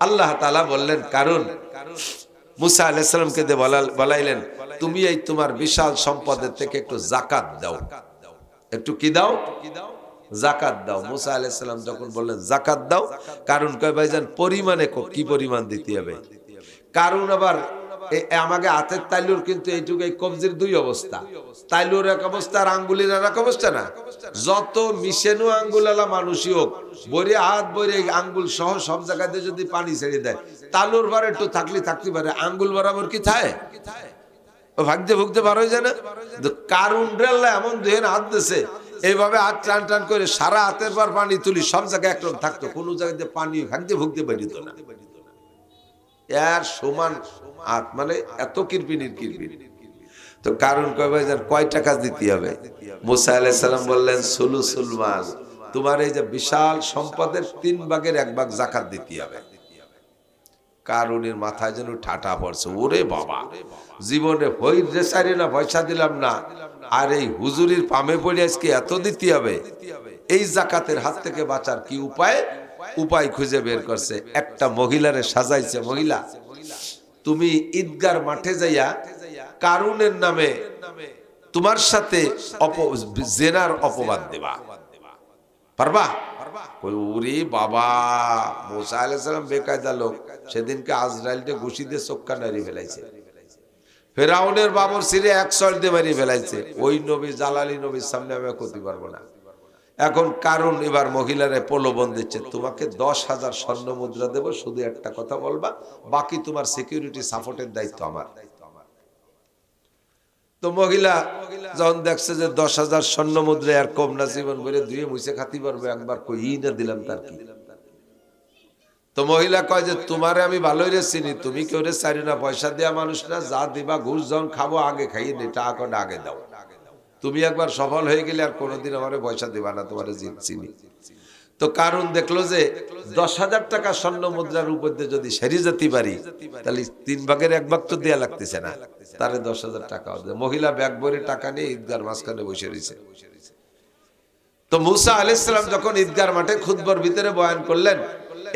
আল্লাহ তাআলা বললেন, কারুন, মুসা আলাইহিস সালামকে দিয়ে বলাইলেন, তুমি এই তোমার বিশাল সম্পদের থেকে একটু যাকাত দাও। একটু কি দাও? যাকাত দাও। মুসা আলাইহিস সালাম যখন বললেন যাকাত দাও, কারুন কয় ভাইজান পরিমাণে কি পরিমাণ দিতে হবে? কারণ আবার আমাকে হাতের তাইলুর কিন্তু এইটুকু, এই কবজির 2 অবস্থা, তাইলুর এক অবস্থা আর আঙ্গুলের এক অবস্থা না। যত মিশেনু আঙ্গুলালা মানুষই হোক, বইরে হাত বইরে আঙ্গুল সহ সব জায়গাতে যদি পানি ছেড়ে দেয়, তালুর বার একটু থাকতে পারে, আঙ্গুল বরাবর কি থাকে? ভাগতে ভুগতে বার হয়ে যায় না? কারণ এমন দেহের হাত দিছে, এইভাবে হাত টান টান করে সারা হাতের পর পানি তুলি, সব জায়গায় একরকম থাকতো, কোনো জায়গাতে পানি ভাগতে ভুগতে বেরিত না। এর সমান হাত, মানে এত কিরপিনির কিরপিনি। তো কারণ কয় টাকা দিতে হবে? মুসা আলাইহিস সালাম বললেন, সুলুসুল মাল, তোমার এই যে বিশাল সম্পদের 3 ভাগের 1 ভাগ যাকাত দিতে হবে। কারণের মাথায় যেন ঠাটা পড়ছে, ওরে বাবা, জীবনে হই রেসারি না পয়সা দিলাম না, আর এই হুজুরির পামে পড়ে আজকে এত দিতে হবে। এই যাকাতের হাত থেকে বাঁচার কি উপায় খুঁজে বের করছে। একটা মহিলারে সাজাইছে, মহিলা তুমি ঈদগার মাঠে যাইয়া কারুনের নামে তোমার সাথে জেনার অপবাদ দেবা, পারবা? ওরে বাবা, মুসা আলাইহিস সালাম বেকায়দা লোক, সেদিনকে আজরাইলকে ঘুষি দিয়ে চোখটা নাড়িয়ে ফেলাইছে, ফেরাউনের বাবর সিরে 1 শট দিয়ে মারিয়ে ফেলাইছে। ওই নবী, জালালি নবীর সামনে আমি করতে পারবো না। এখন কারণ এবার মহিলারে প্রলোভন দিচ্ছে, তোমাকে 10,000 স্বর্ণ মুদ্রা দেবো, শুধু একটা কথা বলবা, বাকি তোমার সিকিউরিটি সাপোর্টের দায়িত্ব আমার। তো মহিলা যখন দেখছে যে 10,000 স্বর্ণ মুদ্রা আর কম না, জীবন ভরে ধুয়ে মুছে খাতি পারবে, একবার কই না দিলাম তার কি। তো মহিলা কয় যে তোমারে আমি ভালোই রে চিনি, তুমি কেউ রে চারি না, পয়সা দেওয়া মানুষ না, যা দিবা ঘুষ যখন খাবো আগে খাইয়ে নি, টাকা আগে দাও। তুমি একবার সফল হয়ে গেলে আর কোনোদিন আমারে পয়সা দিবা না, তোমারে চিনি। তো কারণ দেখলো যে 10,000 টাকা স্বর্ণ মুদ্রার উপর দিয়ে যদি সেরে যেতে পারি তাহলে 3/1 তো দেয়া লাগতেছে না, তারে 10,000 টাকা হবে। মহিলা ব্যাগ ভরে টাকা নিয়ে ঈদগার মাঝখানে বসে রয়েছে। তো মুসা আলাইহিস সালাম যখন ঈদগার মাঠে খুতবার ভিতরে বয়ান করলেন,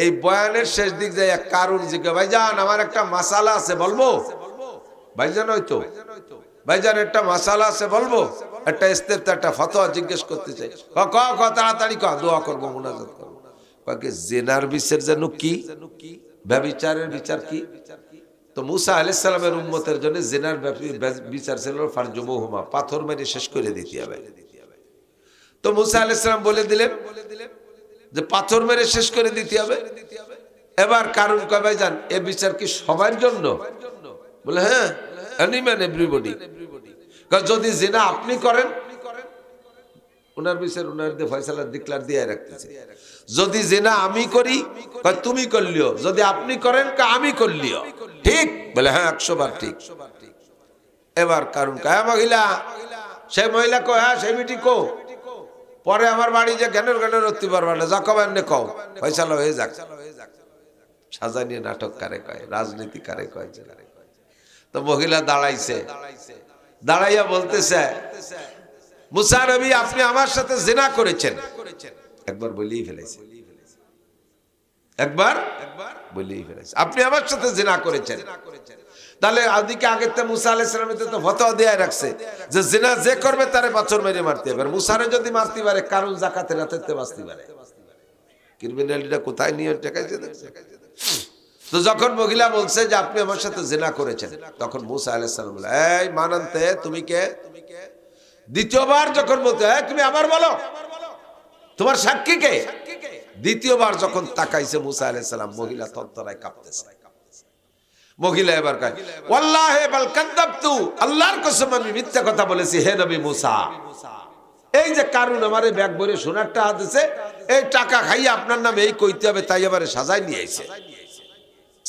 এই বয়ানের শেষ দিক যায় এক কারণ জিজ্ঞাসা, ভাইজান আমার একটা মাসালা আছে বলবো? ভাইজান হয়তো ভাইজান একটা মাসালা আছে বলবো, একটা ইস্তেফতা একটা ফতোয়া জিজ্ঞেস করতে চাই। ক তাড়াতাড়ি ক, দোয়া করবো, মুনাজাত করবো। কয় জিনার বিচার যেন কি, ব্যভিচারের বিচার কি? তো মুসা আলাইহিস সালামের উম্মতের জন্য জিনার বিচার ছিল ফারজুমুহুমা, পাথর মেরে শেষ করে দিতে হবে। তো মুসা আলাইহিস সালাম বলে দিলেন যে পাথর মেরে শেষ করে দিতে হবে। এবার কারণ কয় ভাইজান এ বিচার কি সবার জন্য? বলে হ্যাঁ, এনিম্যান এভরিবডি। যদি জিনা আপনি করেন উনার বিচার উনার দিয়ে ফয়সালা ডিক্লার দিয়ে রাখতেছে। যদি জিনা আমি করি তুমি করলিও, যদি আপনি করেন আমি করলিও, ঠিক? বলে হ্যাঁ 100 বার ঠিক। এবার কারণ কয় মহিলা, সেই মহিলা কো হ্যাঁ সেই মিটি কো, পরে আমার বাড়ি যে জ্ঞানের জ্ঞানের রত্তি পারবা না, যা কবেন নে কও, ফয়সালা হয়ে যাক। সাজা নিয়ে নাটক কারে কয়, রাজনীতি কারে কয়। তো মহিলা দাঁড়াইছে, দাঁড়াইয়া বলতেছে মুসা নবী আপনি আমার সাথে জিনা করেছেন। একবার বলেই ফেলেছে, একবার বলেই ফেলেছে আপনি আমার সাথে জিনা করেছেন। তাহলে ওদিকে আগের তো মুসা আলাইহিস সালাম তো ফতোয়া দিয়ে রাখছে যে জিনা যে করবে তারে পাথর মেরে মারতে হবে। মুসারে যদি মারতে পারে কারণ যাকাতের রাতে বাঁচতে পারে। ক্রিমিনালিটা কোথায় নিয়ে ঠেকাইছে দেখছে। তো যখন মহিলা বলছে যে আপনি আমার সাথে জিনা করেছেন, তখন মুসা আলাইহিস সালাম বলে এই মানান্তে তুমি কে? দ্বিতীয়বার যখন বলতে তুমি আবার বলো তোমার সাক্ষী কে? দ্বিতীয়বার যখন তাকাইছে মুসা আলাইহিস সালাম, মহিলা তরতরায় কাঁপতেছে। মহিলা এবার কয় ওয়াল্লাহি বাল কাযাবতু, আল্লাহর কসম আমি মিথ্যা কথা বলেছি হে নবী মুসা। এই যে কারণ আমারে ব্যাগ ভরে সোনার টাকা দিছে, এই টাকা খাইয়ে আপনার নামে এই কইতে হবে, তাই এবারে সাজায় নিয়ে আইছে।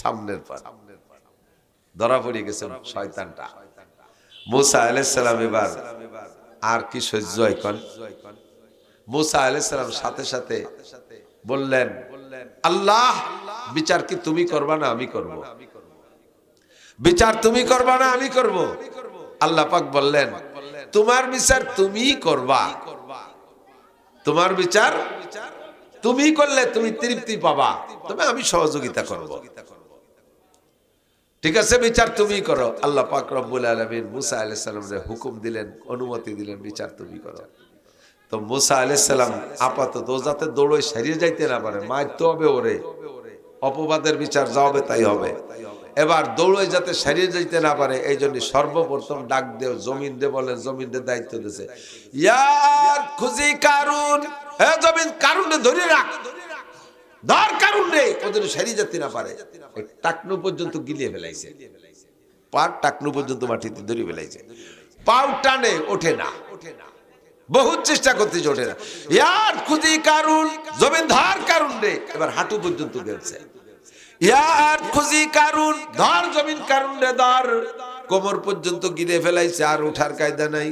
সামনের পর ধরা পড়ে গেছে শয়তানটা। মুসা আলাইহিস সালাম এবার আর কি সহ্য হয় কোন? মুসা আলাইহিস সালাম সাথে সাথে বললেন আল্লাহ বিচার কি তুমি করবা না আমি করব? বিচার তুমি করবা না আমি করব? আল্লাহ পাক বললেন তোমার বিচার তুমিই করবা, তোমার বিচার তুমি করলে তুমি তৃপ্তি পাবা, তবে আমি সহযোগিতা করব। ঠিক আছে, বিচার তুমি করো। আল্লাহ পাক রব্বুল আলামিন মুসা আলাইহিস সালামকে হুকুম দিলেন, অনুমতি দিলেন বিচার তুমি করো। তো মুসা আলাইহিস সালাম আপাতত যাতে দৌড়ে সারিয়ে যাইতে না পারে, মারতে হবে ওরে, অপবাদের বিচার যা হবে তাই হবে। এবার দৌড়ে যাতে সারিয়ে যাইতে না পারে এই জন্য সর্বপ্রথম ডাক দেও জমিন দে, বলেন জমিন দে দায়িত্ব দিয়েছে ইয়ার খুজি কারুন, হে জমিন কারুনে ধরে রাখ, ধর কারুনে, ওদের সারিয়ে যেতে না পারে। টাকনু পর্যন্ত গিলিয়ে ফেলাইছে, পার টাকনু পর্যন্ত মাটিতে ধরে ফেলাইছে, পাও টানে ওঠে না, বহুত চেষ্টা করতেছে ওঠে না। ইয়ার খুজি কারুন, জমিন ধর কারুন রে, এবার হাঁটু পর্যন্ত গেছে। ইয়ার খুজি কারুন, ধর জমিন কারুন রে ধর, কোমর পর্যন্ত গিলে ফেলাইছে, আর ওঠার কায়দা নাই।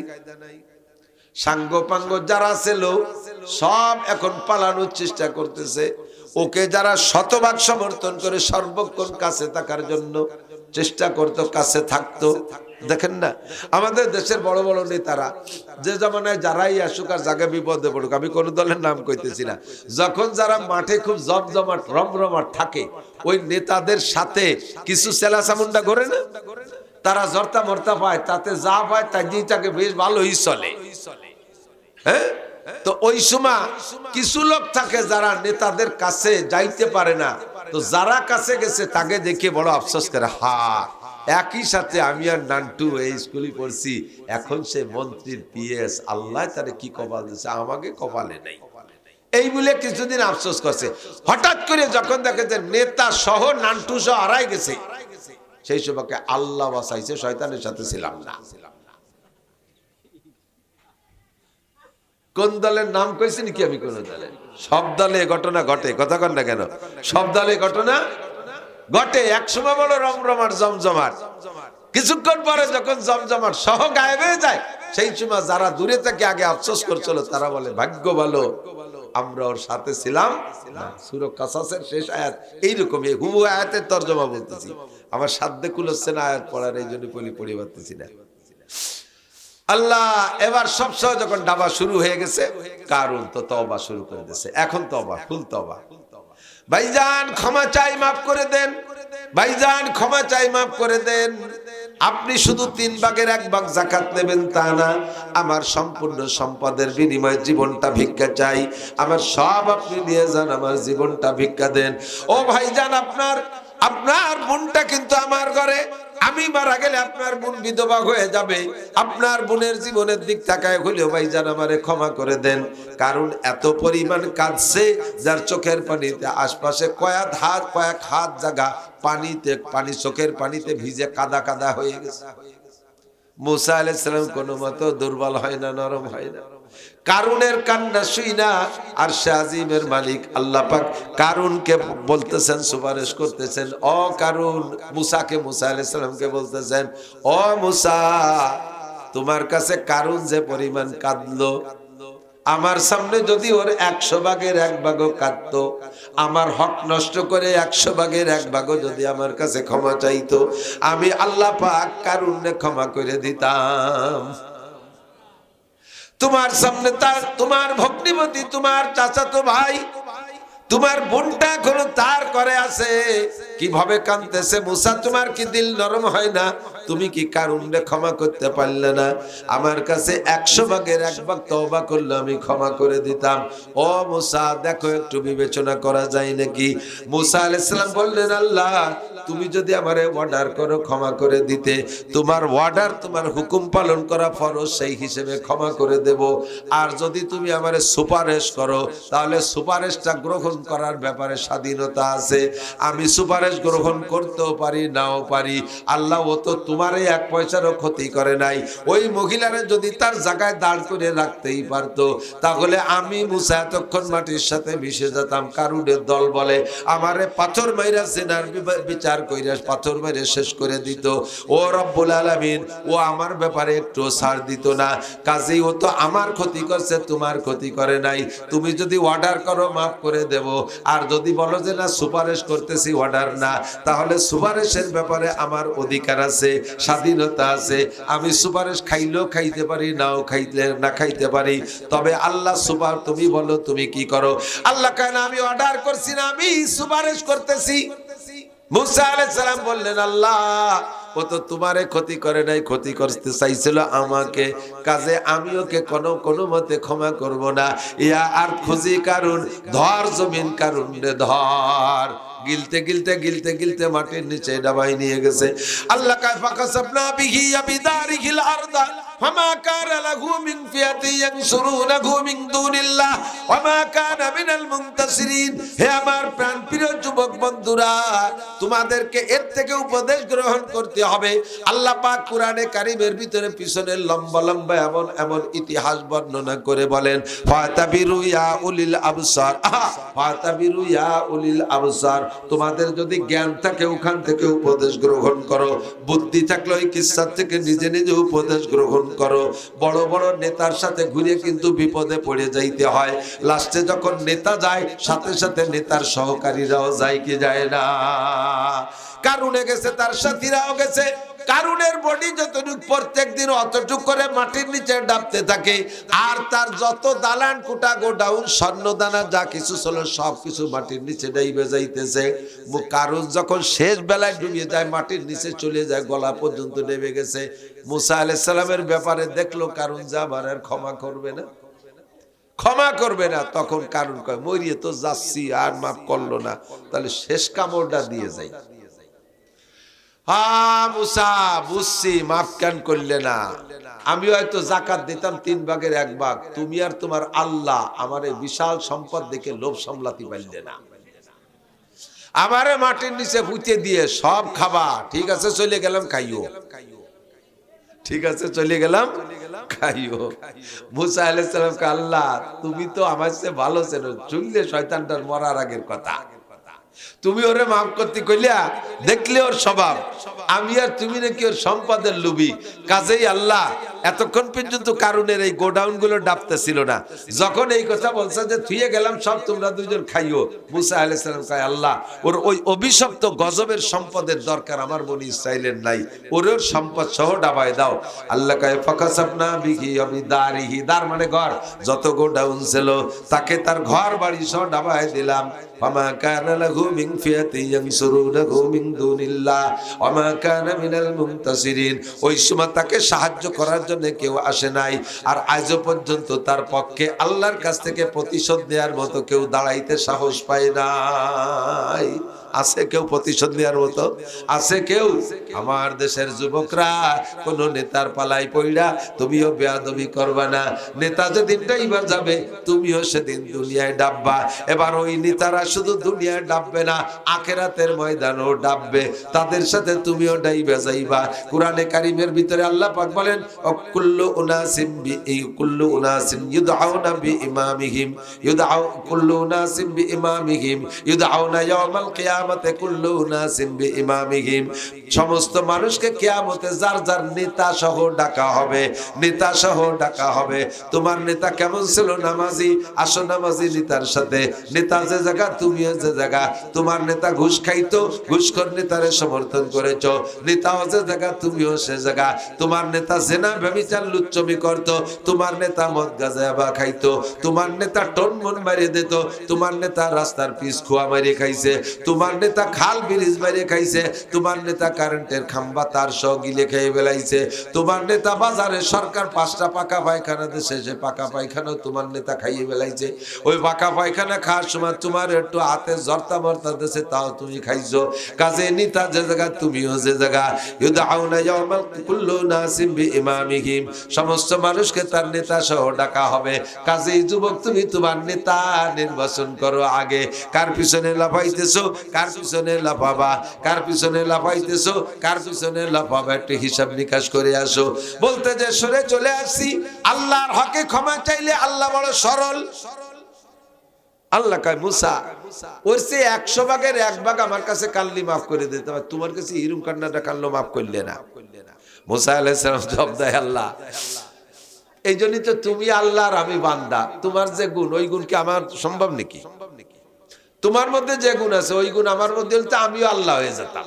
সাঙ্গ পাঙ্গ যারা ছিল সব এখন পালানোর চেষ্টা করতেছে। ওকে যারা শতভাগ সমর্থন করে সর্বক্ষণ কাছে থাকার জন্য চেষ্টা করতো, কাছে থাকতো। দেখেন না আমাদের দেশের বড় বড় নেতারা যে জামানায় যারাই আসুক আর জায়গা বিপদে পড়ুক, আমি কোন দলের নাম কইতেছি না, যখন যারা মাঠে খুব জমজমাট রমরমাট থাকে ওই নেতাদের সাথে কিছু চেলাচামুন্ডা করে না, তারা জর্তা মর্তা পায়, তাতে যা পায় তাই দিয়ে তাকে বেশ ভালোই চলে। হ্যাঁ, তো ওই সময় কিছু লোক থাকে যারা নেতাদের কাছে যাইতে পারে না, তো যারা কাছে গেছে তাকে দেখে বড় আফসোস করে, হা একই সাথে আমি আর নান্টু এই স্কুলে পড়ছি, এখন সে মন্ত্রীর পিএস, আল্লাহ তারে কি কপাল দিয়েছে, আমাকে কপালে নেই। এই বলে কিছুদিন আফসোস করছে। হঠাৎ করে যখন দেখে যে নেতা সহ নান্টু সহ হারাই গেছে, সেই সময়কে আল্লাহ বাঁচাইছে, শয়তানের সাথে ছিলাম না। কোন দলের নাম কইছি নাকি আমি? কোন দলে? সব দলে ঘটনা ঘটে, কথা কন না কেন? সব দলে ঘটনা ঘটে। একসময় বড় রমরমার জমজমাট, কিছুক্ষণ পরে যখন জমজমাট সহ গায়েব হয়ে যায়, সেই সময় যারা দূরে থেকে আগে আফসোস করছিল তারা বলে ভাগ্য ভালো আমরা ওর সাথে ছিলাম না। সূরা কাসাসের শেষ আয়াত এইরকমই, হুবহু আয়াতের তর্জমা বলতেছি, আমার সাধ্যে কুলোচ্ছে না আয়াত পড়ার, এই জন্য পড়ে পারতেছি না। আল্লাহ এবার সবসময় যখন ডাবা শুরু হয়ে গেছে, কারুন তো তওবা শুরু করে দিয়েছে। এখন তওবা, ফুল তওবা। ভাইজান ক্ষমা চাই, মাফ করে দেন। ভাইজান ক্ষমা চাই, মাফ করে দেন। আপনি শুধু 3 ভাগের 1 ভাগ যাকাত নেবেন তা না, আমার সম্পূর্ণ সম্পদের বিনিময়ে জীবনটা ভিক্ষা চাই। আমার সব আপনি নিয়ে যান, আমার জীবনটা ভিক্ষা দেন। ও ভাইজান, আপনার বোনটা কিন্তু আমার ঘরে, আমি মারা গেলে আপনার বোন বিধবা হয়ে যাবে। আপনার বোনের জীবনের দিক তাকায় হইলেও ভাইজান আমারে ক্ষমা করে দেন। কারণ এত পরিমাণ কাঁদছে, যার চোখের পানিতে আশপাশে কয়েক হাত জায়গা পানি চোখের পানিতে ভিজে কাদা কাদা হয়ে গেছে। মুসা আলাইহিস সালাম কোনো মতো দুর্বল হয় না, নরম হয় না। কারুনের কান্না শুই না, আর শাজিমের মালিক আল্লাহ পাক কারুনকে বলতেছেন, সুপারিশ করতেছেন, ও কারুন, মুসা আলাইহিস সালামকে বলতেছেন, ও মুসা, তোমার কাছে কারুন যে পরিমাণ কাঁদলো, আমার সামনে যদি ওর 100 ভাগের 1 ভাগও কাঁদতো, আমার হক নষ্ট করে 100 ভাগের 1 ভাগও যদি আমার কাছে ক্ষমা চাইতো, আমি আল্লাহ পাক কারুনকে ক্ষমা করে দিতাম। তোমার সামনে তোমার ভগ্নিপতি, তোমার চাচাতো ভাই, তোমার বোনটা এখনো তার করে আছে, কিভাবে কাঁদতেছে। মুসা, তোমার কি দিল নরম হয় না? তুমি কি কারুনকে ক্ষমা করতে পারলে না? আমার কাছে 100 ভাগের 1 ভাগ তওবা করলে আমি ক্ষমা করে দিতাম। ও মুসা, দেখো একটু বিবেচনা করা যায় নাকি? মুসা আলাইহিস সালাম বললেন, আল্লাহ তুমি যদি আমারে অর্ডার করো ক্ষমা করে দিতে, তোমার অর্ডার, তোমার হুকুম পালন করা ফরজ, সেই হিসেবে ক্ষমা করে দেব। আর যদি তুমি আমারে সুপারিশ করো, তাহলে সুপারিশটা গ্রহণ করার ব্যাপারে স্বাধীনতা আছে। আমি সুপারিশ গ্রহণ করতেও পারি, নাও পারি। আল্লাহ ও তো তোমারই 1 পয়সারও ক্ষতি করে নাই। ওই মহিলারে যদি তার জায়গায় দাঁড় করে রাখতেই পারতো, তাহলে আমি মুসা এতক্ষণ মাটির সাথে মিশে যেতাম। কারুনের দল বলে আমারে পাথর মাইরা সিনার বিচার কইরা পাথর মেরে শেষ করে দিত। ও রব্বুল আলামিন, ও আমার ব্যাপারে একটু ছাড় দিত না। কাজেই ও তো আমার ক্ষতি করছে, তোমার ক্ষতি করে নাই। তুমি যদি অর্ডার করো মাফ করে দেব, আর যদি বলো যে না সুপারিশ করতেছি, অর্ডার না, তাহলে সুপারিশের ব্যাপারে আমার অধিকার আছে, স্বাধীনতা আছে। আমি সুপারিশ খাইলেও খাইতে পারি, নাও খাইতে পারি। তবে আল্লাহ সুপার, তুমি বলো তুমি কি করো? আল্লাহ কয় না, আমি অর্ডার করছি না, আমি সুপারিশ করতেছি। মুসা আলাইহিস সালাম বললেন, আল্লাহ ও তো তোমারে ক্ষতি করে নাই, ক্ষতি করতে চাইছিল আমাকে। কাজে আমি ওকে কোনো মতে ক্ষমা করব না। ইয়া আর খুঁজি কারুন, ধর জমিন কারুন রে ধর। গিলতে মাটির নিচে ডাবাই নিয়ে গেছে। আল্লাহ কায় ফাকাসাবনা বিহি বিদারিহিল আরদা ফামা কানা লাহু মিন ফিয়াতি ইয়ানসুরুনাহু মিন দুনিল্লাহ ওয়া মা কানা মিনাল মুনতাসিরিন। হে আমার প্রাণপ্রিয় যুবক বন্ধুরা, তোমাদেরকে এর থেকে উপদেশ গ্রহণ করতে হবে। আল্লাহ পাক কুরআনে কারীমের ভিতরে পিছনের লম্বা লম্বা এমন ইতিহাস বর্ণনা করে বলেন, ফাতাবিরু ইয়া উলিল আবসার, ফাতাবিরু ইয়া উলিল আবসার। তোমাদের যদি জ্ঞান থাকে ওখান থেকে উপদেশ গ্রহণ করো, বুদ্ধি থাকলে ওই কিসসা থেকে নিজে নিজে উপদেশ গ্রহণ করো। বড় বড় নেতার সাথে ঘুরে কিন্তু বিপদে পড়ে যাইতে হয়। লাস্টে যখন নেতা যায়, সাথে সাথে নেতার সহকারীরাও যায় কি যায় না? কারুনে গেছে, তার সাথীরাও গেছে। কারুনের বডি যতটুক প্রত্যেক দিন অতটুক করে মাটির নিচে ডাবতে থাকে, আর তার যত দালান কোটা গোডাউন স্বর্ণ দানা যা কিছু ছিল সব কিছু মাটির নিচে ডাইবে যাইতেছে। কারুন যখন শেষ বেলায় ডুবিয়ে যায়, মাটির নিচে চলে যায়, গলা পর্যন্ত নেমে গেছে। মুসা আলাইহিস সালামের ব্যাপারে দেখলো কারুন যে আমার আর ক্ষমা করবে না। তখন কারুন কয়, মরিয়ে তো যাচ্ছি, আর মাফ করলো না, তাহলে শেষ কামড়টা দিয়ে যাই। মুসা, বুঝছি, মাফ কেন করলে না? আমি হয়তো জাকাত দিতাম 3 ভাগের 1 ভাগ, তুমি আর তোমার আল্লাহ আমার এই বিশাল সম্পদ দেখে লোভ সামলাতে পারলে না। আমারে মাটির নিচে পুঁতে দিয়ে সব খাবা, ঠিক আছে চলে গেলাম, খাইও। ঠিক আছে চলে গেলাম, খাইও। মুসা আলাইহিস সালাম কে, আল্লাহ তুমি তো আমার চেয়ে ভালো চেনো, চললে শয়তানটার মরার আগের কথা। তুমি ওরে মাফ করতে কইলা, দেখলে ওর স্বভাব, আমি আর তুমি নাকি ওর সম্পদের লোভী। কাজেই আল্লাহ এতক্ষণ পর্যন্ত কারণের এই গোডাউন গুলো ডাবতেছিল না, যখন এই কথা বলছে যে থুয়ে গেলাম সব তোমরা দুইজন খাইও, মুসা আলাইহিস সালাম কয় আল্লাহ ওর ওই অভিশপ্ত গজবের সম্পদের দরকার আমার বনি ইসরাইলের নাই, ওর সম্পদ সহ ডাবায় দাও। আল্লাহ কয় ফাকাসাবনা বিহি বিদারিহি, দার মানে ঘর, যত গোডাউন ছিল তাকে তার ঘর বাড়ি সহ ডাবায় দিলাম। ওয়ামা কানা লাহু মিন ফিয়াতিন ইয়ানসুরুনাহু মিন দুনিল্লাহ ওয়ামা কানা মিনাল মুনতাসিরিন, ওই সময় তাকে সাহায্য করার জন্য কেউ আসে নাই, আর আজও পর্যন্ত তার পক্ষে আল্লাহর কাছ থেকে প্রতিশোধ নেওয়ার মতো কেউ দাঁড়াইতে সাহস পায় নাই। আছে কেউ প্রতিশোধ নেওয়ার মতো? আছে কেউ? আমার দেশের যুবকরা, কোন নেতার পালাই পইড়া তুমিও বেয়াদবি করবা না। নেতা যেদিন ডাইবা যাবে তুমিও সেদিন দুনিয়ায় ডাববা। এবার ওই নেতারা শুধু দুনিয়ায় ডাববে না, আখিরাতের ময়দানও ডাববে, তাদের সাথে তুমিও ডাইবা যাইবা। কোরআনে কারীমের ভিতরে আল্লাহ পাক বলেন কুল্লু উনাসিন ইউদআউনা বিইমামিহিম কুল্লু উনাসিন বিইমামিহিম ইউদআউনা ইয়াওমাল কিয়ামাতে কুল্লু উনাসিন বিইমামিহিম, সমস্ত মানুষকে কিয়ামতে যার যার নেতা সহ ডাকা হবে, নেতা সহ ডাকা হবে। তোমার নেতা কেমন ছিল? নামাজি, আসো নামাজি নেতার সাথে। নেতা যে জায়গা তুমিও যে জায়গা। তোমার নেতা ঘুষ খাইতো, ঘুষখোর নেতারে সমর্থন করেছো। নেতাও যে জায়গা তুমিও সে জায়গা। তোমার নেতা জেনা ব্যভিচার লুচ্চমি করতো, তোমার নেতা মদ গাঁজা খাইতো। তোমার নেতা টন মন মারিয়ে দিত, তোমার নেতা রাস্তার পিচ খোয়া মারিয়ে খাইছে। তোমার নেতা খাল ব্রিজ মারিয়ে খাইছে। তোমার নেতা কারেন্টের খাম্বা তার সহ গিলে খেয়ে বেলাইছে। তোমার নেতা বাজারে সরকার 5টা পাকা পায়খানা দেশে, সে পাকা পায়খানা তোমার নেতা খাইয়ে বেলাইছে। ওই পাকা পায়খানা খাওয়ার সময় তোমার একটু হাতে জর্তা মর্তা দেশে, তাও তুমি খাইছো। কাজে নেতা যে জায়গা তুমিও যে জায়গা। ইউদআউনা ইয়াওমাল কুল্লু নাসিম বিইমামিহিম, সমস্ত মানুষকে তার নেতা সহ ডাকা হবে। কাজে যুবক তুমি তোমার নেতা নির্বাচন করো আগে। কার পিছনে লাফাইতেছো, কার পিছনে লাফাবা, কার পিছনে লাফাইতেছো, কার পিছনে লাফাবা, একটু হিসাব নিকাশ করে আসো। বলতে যে সরে চলে আসছি, আল্লাহর হকে ক্ষমা চাইলে আল্লাহ বড় সরল। আল্লাহ কয় মুসা ওর সে 100 ভাগের 1 ভাগ আমার কাছে কাল্লি মাফ করে দিতে হবে, তোমার কাছে হিরুম কান্নাটা কাল্লো মাফ করলে না। মুসা আলাইহিস সালাম জবাব দেয় আল্লাহ এই জন্যই তো তুমি আল্লাহ আর আমি বান্দা, তোমার যে গুণ ওই গুণ কি আমার সম্ভব নাকি? তোমার মধ্যে যে গুণ আছে ওই গুণ আমার মধ্যে হলে তো আমিও আল্লাহ হয়ে যেতাম।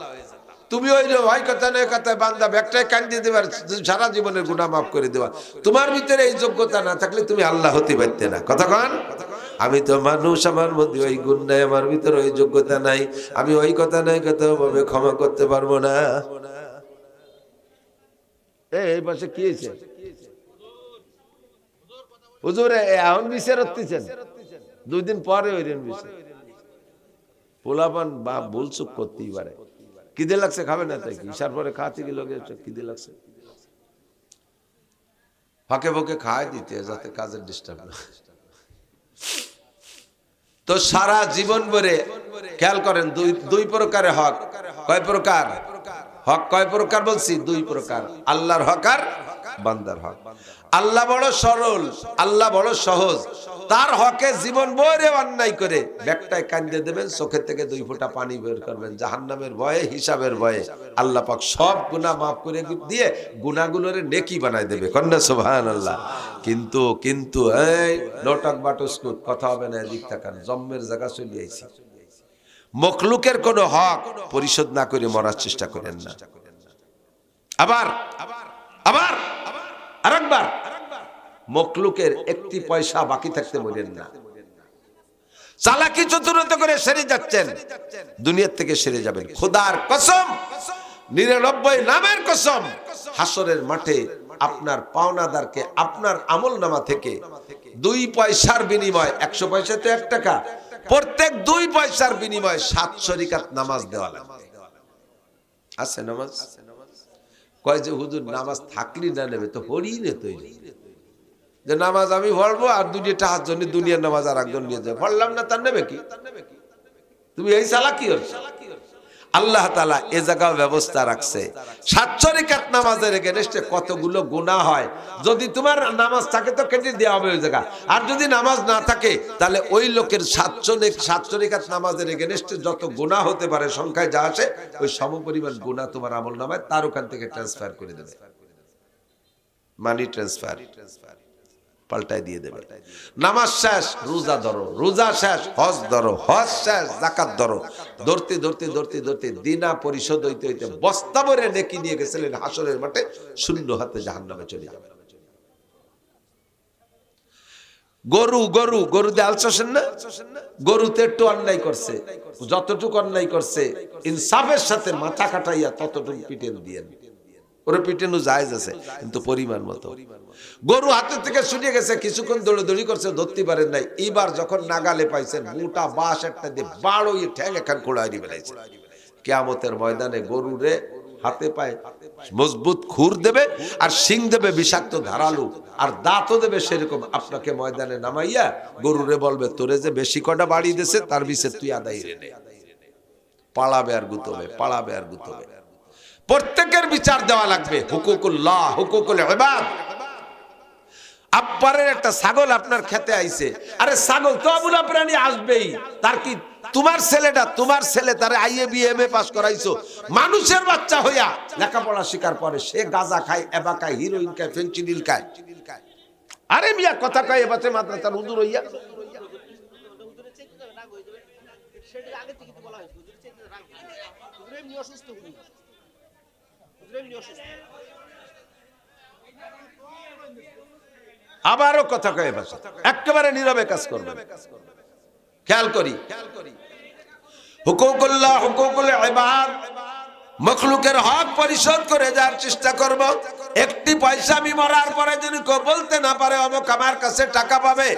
তুমি ওই হয় কথা নয় কথায় বান্দা ব্যাগটায় কান্দি দেবার, সারা জীবনের গুনাহ মাফ করে দেওয়া। তোমার ভিতরে এই যোগ্যতা না থাকলে তুমি আল্লাহ হতে পারতে না। কথা কন, আমি তো মানুষ, আমার মধ্যে ওই গুণ নাই, আমার ভিতরে ওই যোগ্যতা নাই, আমি ওই কথা নাই কথা ভাবে ক্ষমা করতে পারবো না। এই পাশে কি হয়েছে হুজুর? এখন বিচার হচ্ছেন 2 দিন পরে হইলেন বিচার। পোলাপান বা ভুল চুক করতেই পারে। খিদে লাগছে, খাবে না তাই কি? ইশার পরে খাতে গেল, খিদে লাগছে, ফাঁকে ফাঁকে খায় দিতে যাতে কাজের ডিস্টার্ব না। তো সারা জীবন ভরে খেয়াল করেন দুই প্রকারে হক। কয় প্রকার হক? কয় প্রকার বলছি? 2 প্রকার, আল্লাহর হক আর বান্দার হক। আল্লাহ বড় সরল, আল্লাহ বড় সহজ। তার হকে জীবন ভরে অন্যায় করে ব্যাগটায় কান্দে দেবেন, চোখের থেকে 2 ফোঁটা পানি বের করবেন, জাহান্নামের ভয়ে, হিসাবের ভয়ে। আল্লাহ পাক সব গুনাহ মাফ করে দিয়ে গুনাহগুলোরে নেকি বানায় দেবে। কন্যা সুবহানাল্লাহ। কিন্তু এই লটক বাটস্কুট কথা হবে না, এদিক তাকান, জম্মের জায়গা চলে আইছি। মখলুকের কোন হক পরিশোধ না করে মরার চেষ্টা করেন না। আবার আরেকবার মখলুকের 1 পয়সা বাকি থাকতে মরেন না। চালাকি চতুরতা করে সেরে যাচ্ছেন, দুনিয়ার থেকে সেরে যাবেন। খোদার কসম, 99 নামের কসম, হাসরের মাঠে আপনার পাওনাদারকে আপনার আমলনামা থেকে 2 পয়সার বিনিময়, 100 পয়সা তো 1 টাকা, প্রত্যেক 2 পয়সার বিনিময়ে 700 রাকাত নামাজ দেওয়া লাগবে। আছে নামাজ? কয় যে হুজুর নামাজ থাকলি না নেবে, তো হরিই নে তৈরি যে নামাজ আমি পড়বো আর 2টা হাত জন্য দুনিয়ার নামাজ আর একজন নিয়ে যাবে, পড়লাম না তার নেবে কি? তুমি এই চালাকি হচ্ছে। আল্লাহ তাআলা এ জায়গাও ব্যবস্থা রাখছে। 7 রাকাত নামাজের এগেনস্টে কতগুলো গুনাহ হয়। যদি তোমার নামাজ থাকে তো কেটে দেওয়া হবে ওই জায়গা, আর যদি নামাজ না থাকে তাহলে ওই লোকের 7 রাকাত নামাজের এগেনস্টে যত গুনাহ হতে পারে সংখ্যায় যা আসে ওই সমপরিমাণ গুনাহ তোমার আমলনামায় তার ওখান থেকে ট্রান্সফার করে দেবে, মানি ট্রান্সফার পাল্টাই দিয়ে দেবে। নামাজ শেষ রোজা ধরো, রোজা শেষ হজ ধরো, হজ শেষ যাকাত ধরো, ধরতে ধরতে ধরতে ধরতে দিনা পরিশোধ হইতে হইতে বস্তা ভরে নেকি নিয়ে গেছিলেন হাসরের মাঠে, শূন্য হাতে জাহান্নামে চলে যাবে। গরু গরু গরু দিয়ে আলচাছেন না, গরুতে একটু অন্যায় করছে, যতটুকু অন্যায় করছে ইনসাফের সাথে মাথা কাটাইয়া ততটুকু পিটেন দিয়েন, ওরে পিটেনও জায়েজ আছে কিন্তু পরিমাণ মতো। গরু হাতের থেকে ছুটে গেছে, কিছুক্ষণ দৌড়াদৌড়ি করছে, ধরতে পারেন নাই। এইবার যখন নাগালে পাইছেন মোটা বাঁশ একটা দিয়ে বাড়িয়ে ঠ্যাং এখান খোড়াই ফেলাইছে। কিয়ামতের ময়দানে গরুরে হাতে পায়ে মজবুত খুর দেবে আর শিং দেবে বিষাক্ত ধারালো, আর দাঁতও দেবে সেরকম। আপনাকে ময়দানে নামাইয়া গরুরে বলবে তোরে যে বেশি কটা বাড়ি দিয়েছে তার বিছে তুই আদায় রে নে। পালাবে আর গুতবে, পালাবে আর গুতবে। প্রত্যেকের বিচার দেওয়া লাগবে। হুকুকুল্লাহ, হুকুকুল ইবাদ। আব্বারের একটা ছাগল আপনার খেতে আইছে, আরে ছাগল তো আবুলা প্রাণী আসবেই, তার কি তোমার ছেলেটা, তোমার ছেলে তারে IA B M A pass করাইছো, মানুষের বাচ্চা হইয়া লেখাপড়া শিকার পরে সে গাঁজা খায়, এবা খায়, হিরোইন খায়, ফেনচিডিল খায়। আরে মিয়া কথা কয় এবারে মাদ্রাসার হুজুর হইয়া আবারও কথা কয়ে বসে, একেবারে নীরবে কাজ করবে। খেয়াল করি, হুকুকুল্লাহ, হুকুকুল ইবাদ, মখলুকের হক পরিশোধ করে যাওয়ার চেষ্টা করব। একটি পয়সা আমি মরার পরে যদি কেউ বলতে না পারে অমুক আমার কাছে টাকা পাবে,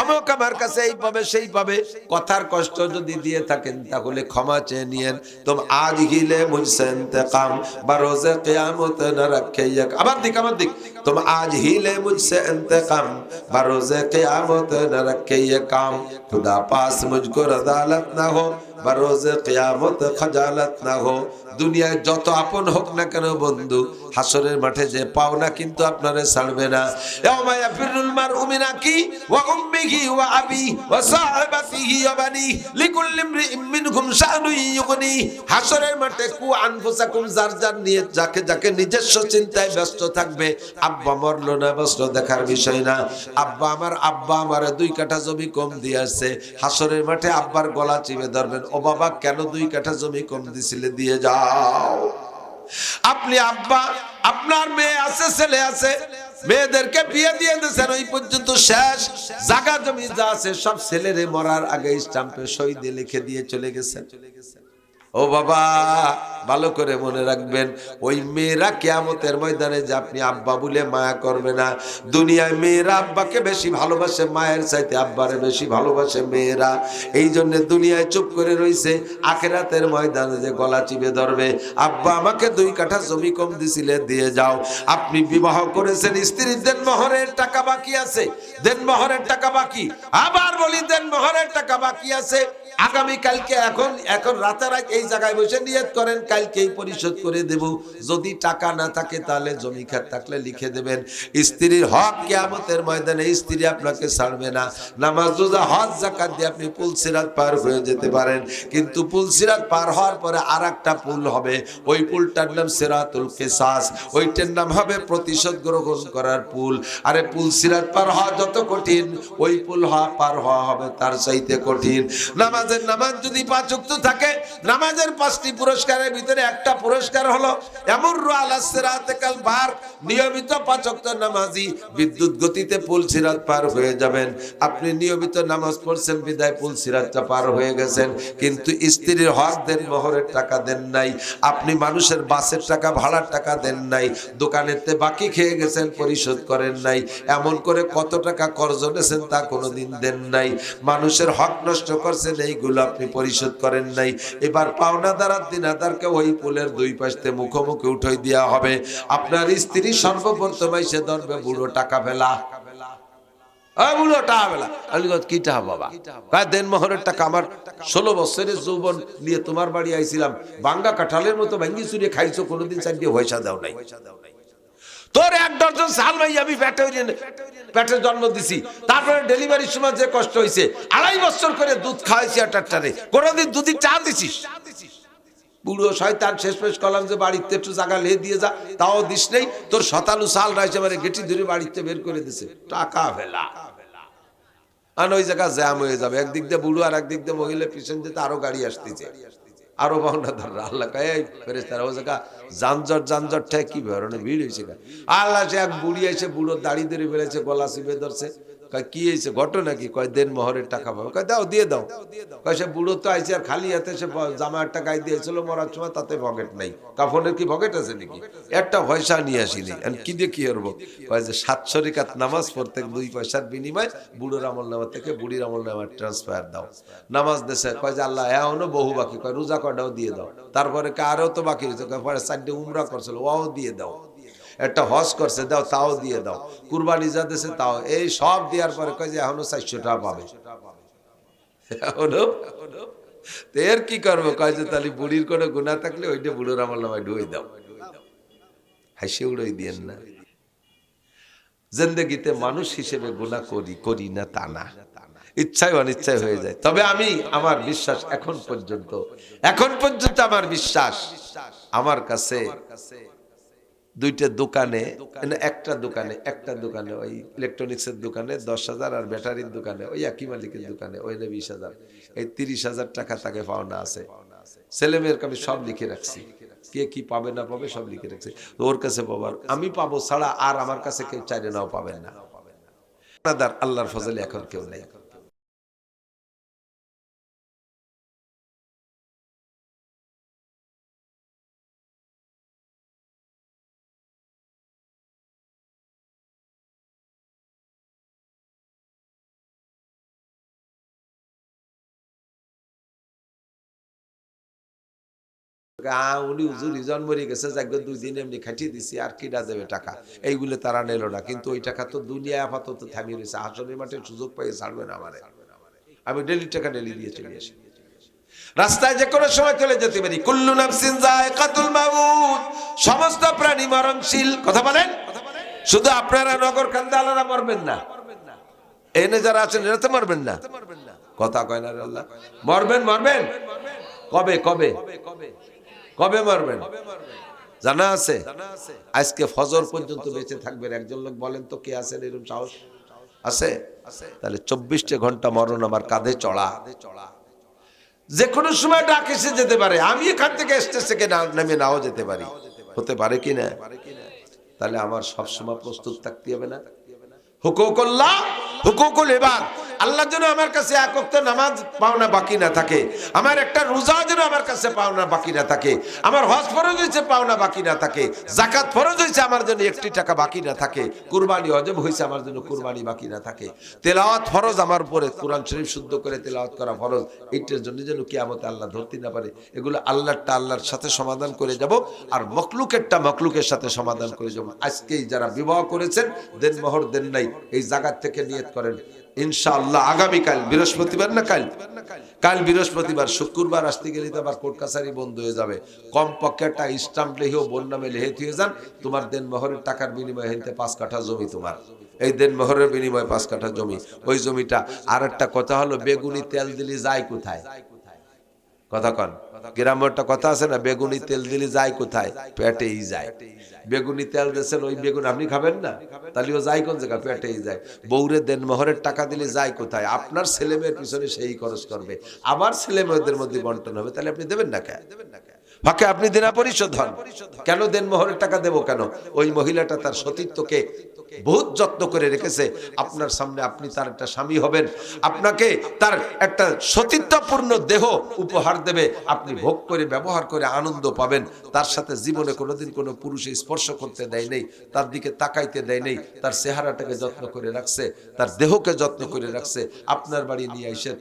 অমুক আমার কাছে এই পাবে সেই পাবে, কথার কষ্ট যদি দিয়ে থাকেন তাহলে ক্ষমা চেয়ে নিয়েন। তুম আজ হিলে মুঝসে ইন্তেকাম বরোজে কিয়ামত না রাখে। আবার দিক, আমার দিক। तुम आज ही ले मुझसे इंतकाम बरोज़े क़यामत न रखे ये काम। खुदा पास मुझको रदालत ना हो बरोज़े क़यामत खजालत ना हो। দুনিয়ায় যত আপন হোক না কেন বন্ধু, হাসরের মাঠে যে পাও না কিন্তু আপনারে ছাড়বে না। ইয়াউমা ইয়াফিরুল মারউ মিন আখি ওয়া উম্মিহি ওয়া আবি ওয়া সাহিবাতিহি ওয়া বানি লিকুল্লি ইমরিইম মিনহুম শানুন ইউগনি। হাসরের মাঠে কু আনফুসাকুম, যার যার নিয়ে যাকে যাকে নিজস্ব চিন্তায় ব্যস্ত থাকবে। আব্বা মরলো না ব্যস্ত দেখার বিষয় না। আব্বা আমারে 2 কাঠা জমি কম দিয়ে আসছে, হাসরের মাঠে আব্বার গলা চিপে ধরবেন, ও বাবা কেন 2 কাঠা জমি কম দিছিলে, দিয়ে যাও। আপনি আব্বা, আপনার মেয়ে আছে, ছেলে আছে, মেয়েদেরকে বিয়ে দিয়ে দিয়েছেন, ওই পর্যন্ত শেষ। জায়গা জমি যা আছে সব ছেলেরে মরার আগে স্টাম্পে সই দিয়ে লিখে দিয়ে চলে গেছেন। ও বাবা ভালো করে মনে রাখবেন, ওই মেয়েরা কিয়ামতের ময়দানে যে আপনি আব্বা বলে মায়া করবে না। দুনিয়ায় মেয়েরা আব্বাকে বেশি ভালোবাসে, মায়ের চাইতে আব্বারে বেশি ভালোবাসে মেয়েরা। এই জন্য দুনিয়ায় চুপ করে রইছে, আখিরাতের ময়দানে যে গলা চিপে ধরবে, আব্বা আমাকে 2 কাঠা জমি কম দিছিলে, দিয়ে যাও। আপনি বিবাহ করেছেন, স্ত্রীর দেনমোহরের টাকা বাকি আছে, দেনমোহরের টাকা বাকি। আবার বলি দেনমোহরের টাকা বাকি আছে। আগামী কালকে এখন রাতারাত এই জায়গায় বসে নিয়ত করেন কালকেই পরিশোধ করে দেব। যদি টাকা না থাকে তাহলে জমি খাত থাকলে লিখে দেবেন। স্ত্রীর হক কিয়ামতের ময়দানে স্ত্রী আপনাকে ছাড়বে না। নামাজ রোজা হজ যাকাত দিয়ে আপনি পুল সিরাত পার হয়ে যেতে পারেন, কিন্তু পুল সিরাত পার হওয়ার পরে আরেকটা পুল হবে, ওই পুলটার নাম সিরাতুল কিসাস, ওইটার নাম হবে প্রতিশোধ গ্রহণ করার পুল। আরে পুল সিরাত পার হওয়া যত কঠিন, ওই পুল পার হওয়া হবে তার চাইতে কঠিন। নামাজ যদি 5 ওয়াক্ত থাকে, নামাজের 5টি পুরস্কারের ভিতরে একটা পুরস্কার হলো ইয়ামুরু আলা সিরাতে কাল বার। নিয়মিত 5 ওয়াক্ত নামাজি বিদ্যুৎ গতিতে পুল সিরাত পার হয়ে যাবেন। আপনি নিয়মিত নামাজ পড়ছেন বিদায় পুল সিরাতটা পার হয়ে গেছেন, কিন্তু স্ত্রীর হক দেন, মোহরের টাকা দেন নাই, আপনি মানুষের বাসের টাকা ভাড়ার টাকা দেন নাই, দোকানেতে বাকি খেয়ে গেছেন, পরিশোধ করেন নাই, এমন করে কত টাকা কর্জ নিয়েছেন তা কোনোদিন দেন নাই, মানুষের হক নষ্ট করছেন, এইগুলো আপনি পরিশোধ করেন নাই। এবার পাওনাদার আর দিনাদারকে ওই পুলের 2 পাশে মুখোমুখি উঠাই দেওয়া হবে। আপনার স্ত্রী সর্বপ্রথম এসে ধরবে বুড়ো টাকা ফেলা, বুড়ো টাকা বেলা। আমি বলি, কি টাকা বাবা? কয় দেন মোহরের টাকা। আমার 16 বছরের যৌবন নিয়ে তোমার বাড়ি আইছিলাম, ভাঙ্গা কাঁঠালের মতো ভাঙ্গি চুরিয়ে খাইছো, কোনোদিন চার দিয়ে পয়সা দাও নাই। তোর 1 ডজন সাল ভাই আমি পেটে জন্ম দিছি, তারপরে ডেলিভারির সময় যে কষ্ট হয়েছে, 2.5 বছর করে দুধ খাওয়াইছি আটারে, কোনোদিন দুধি চা দিছিস? বুড়ো শয়তান শেষ পেশ করলাম যে বাড়িতে একটু জায়গা লে দিয়ে যা, তাও দিস নেই। তোর 27 সাল রয়েছে, মানে গেটি ধরে বাড়িতে বের করে দিছে, টাকা ফেলা। আর ওই জায়গা জ্যাম হয়ে যাবে, একদিক দিয়ে বুড়ো আর একদিক দিয়ে মহিলা, পিছন দিতে আরো গাড়ি আসতেছে, আরো পাওনা ধর। আল্লাহ কয় ফেরেশতারা ও জায়গা যানজট ঠেক কি ধরনের ভিড় হয়েছে। আল্লাহ সে এক বুড়ি এসে বুড়োর দাড়ি ধরে বেড়েছে, গলা চিপে ধরছে। কয় কি হয়েছে, ঘটনা কি? কয় দেন মোহরের টাকা পাবো। কয় দাও, দিয়ে দাও। কয় সে বুড়ো তো আইছে আর খালি হাতে, সে জামা একটা গায়ে দিয়েছিল মরার সময়, তাতে পকেট নাই। কাফনের কি পকেট আছে নাকি? একটা পয়সা নিয়ে আসিনি। কি দিয়ে কি করবো? কয় যে 700 রাকাত নামাজ প্রত্যেক 2 পয়সার বিনিময় বুড়োর আমল নামা থেকে বুড়ির আমল নামার ট্রান্সফার দাও। নামাজ দেশে। কয় যে আল্লাহ এখনো বহু বাকি। কয় রোজা কয়টাও দিয়ে দাও। তারপরে আরও তো বাকি রয়েছে। পরে 4টে উমরা করছিল, ওও দিয়ে দাও। একটা হজ করছে, দাও, তাও দিয়ে দাও। কুরবানি যা দিয়েছে তাও। এই সব দেওয়ার পরে কয় যে এখনো 400 টাকা পাবে। এখনো এর কি করবো? কয় যে তাহলে বুড়ির কোনো গুণা থাকলে ওইটা বুড়োর আমল নামায় ঢুই দাও। হাসি উড়াই দিয়েন না। জিন্দেগিতে মানুষ হিসেবে গুনাহ করি না তা না, ইচ্ছায় অনিচ্ছায় হয়ে যায়। তবে আমি, আমার বিশ্বাস এখন পর্যন্ত আমার বিশ্বাস, আমার কাছে 2টা দোকানে, একটা দোকানে ওই ইলেকট্রনিক্সের দোকানে 10,000, আর ব্যাটারির দোকানে ওই একই মালিকের দোকানে ওই 20,000, এই 30,000 টাকা তাকে পাওনা আছে। ছেলে মেয়ের আমি সব লিখে রাখছি, কে কি পাবে না পাবে সব লিখে রাখছি। ওর কাছে পাবার, আমি পাবো ছাড়া আর আমার কাছে কেউ চাইলে নাও পাবেন না। আল্লাহর ফজলে এখন কেউ নেই। উনি হুজুরি জন্মরি গেছে, যাকে 2 দিন এমনি খাটিয়ে দিছি, আর কিনা দেবে টাকা, এইগুলো তারা নিল না। কিন্তু ওই টাকা তো দুনিয়া আপাতত থামিয়ে রয়েছে, হাসনের মাঠে সুযোগ পাইয়ে ছাড়বে না আমারে। আমি ডেলি টাকা ডেলি দিয়ে চলে আসি। রাস্তায় যে কোনো সময় চলে যেতে পারি। কুল্লু নাফসিন যায়কাতুল মাউত, সমস্ত প্রাণী মরণশীল। কথা বলেন। শুধু আপনারা নগর কান্দা আলাদা মরবেন না, এনে যারা আছেন এরা তো মরবেন না। কথা কয় না আল্লাহ, মরবেন। কবে কবে কবে মরবেন জানা আছে? আজকে ফজর পর্যন্ত বেঁচে থাকবেন। একজন লোক বলেন তো কে আছেন এরকম সাহস আছে? তাহলে 24 ঘন্টা মরণ আমার কাঁধে চড়া, যে কোনো সময় ডাক এসে যেতে পারে। আমি এখান থেকে স্টেজ থেকে নেমে নাও যেতে পারি, হতে পারে কি না? তাহলে আমার সবসময় প্রস্তুত থাকতে হবে না? হুকুকুল্লাহ, হুকুকুল ইবাদ। আল্লাহ যেন আমার কাছে এক ওয়াক্ত নামাজ পাওনা বাকি না থাকে, আমার একটা রোজা যেন আমার কাছে পাওনা বাকি না থাকে, আমার হজ ফরজ হয়েছে পাওনা বাকি না থাকে, যাকাত ফরজ হয়েছে আমার জন্য 1টি টাকা বাকি না থাকে, কুরবানি ওয়াজিব হয়েছে আমার জন্য কুরবানি বাকি না থাকে, তেলাওয়াত ফরজ আমার উপরে, কোরআন শরীফ শুদ্ধ করে তেলাওয়াত করা ফরজ, এইটার জন্য যেন কিয়ামতে আল্লাহ ধরতে না পারে। এগুলো আল্লাহরটা আল্লাহর সাথে সমাধান করে যাব, আর মখলুকেরটা মখলুকের সাথে সমাধান করে যাব। আজকেই যারা বিবাহ করেছেন, দেন মোহর দেন নাই, এই জায়গার থেকে নিয়ত করেন ইনশাআল্লাহ আগামীকাল বৃহস্পতিবার না, কাল বৃহস্পতিবার, শুক্রবার আসতে গেলে তো আবার কোর্ট কাছারি বন্ধ হয়ে যাবে। কমপক্ষে একটা স্টাম্প লিখেও বোন নামে লিখে দিয়ে যান, তোমার দেন মোহরের টাকার বিনিময়ে হেনতে 5 কাঠা জমি, তোমার এই দেন মোহরের বিনিময়ে 5 কাঠা জমি, ওই জমিটা। আর একটা কথা হলো, বেগুনি তেল দিলি যায় কোথায়? কথা কন, গ্রামের একটা কথা আছে না, বেগুনি তেল দিলে যায় কোথায়? পেটেই যায়। বেগুনি তেল দিয়েছেন, ওই বেগুন আপনি খাবেন না, তাহলে ও যায় কোন জায়গা? পেটেই যায়। বউরে দেন মোহরের টাকা দিলে যায় কোথায়? আপনার ছেলে মেয়ের পিছনে সেই খরচ করবে, আবার ছেলে মেয়েদের মধ্যে বন্টন হবে, তাহলে আপনি দেবেন না কেন? ফাঁকে আপনি দেনা পরিশোধ হন কেন? দেন মোহরের টাকা দেবো কেন? ওই মহিলাটা তার সতীত্বকে বহুত যত্ন করে রেখেছে, আপনার সামনে আপনি তার একটা স্বামী হবেন, আপনাকে তার একটা সতীত্বপূর্ণ দেহ উপহার দেবে, আপনি ভোগ করে ব্যবহার করে আনন্দ পাবেন। তার সাথে জীবনে কোনোদিন কোনো পুরুষে স্পর্শ করতে দেয় নেই, তার দিকে তাকাইতে দেয় নেই, তার চেহারাটাকে যত্ন করে রাখছে, তার দেহকে যত্ন করে রাখছে। আপনার বাড়ি নিয়ে এসে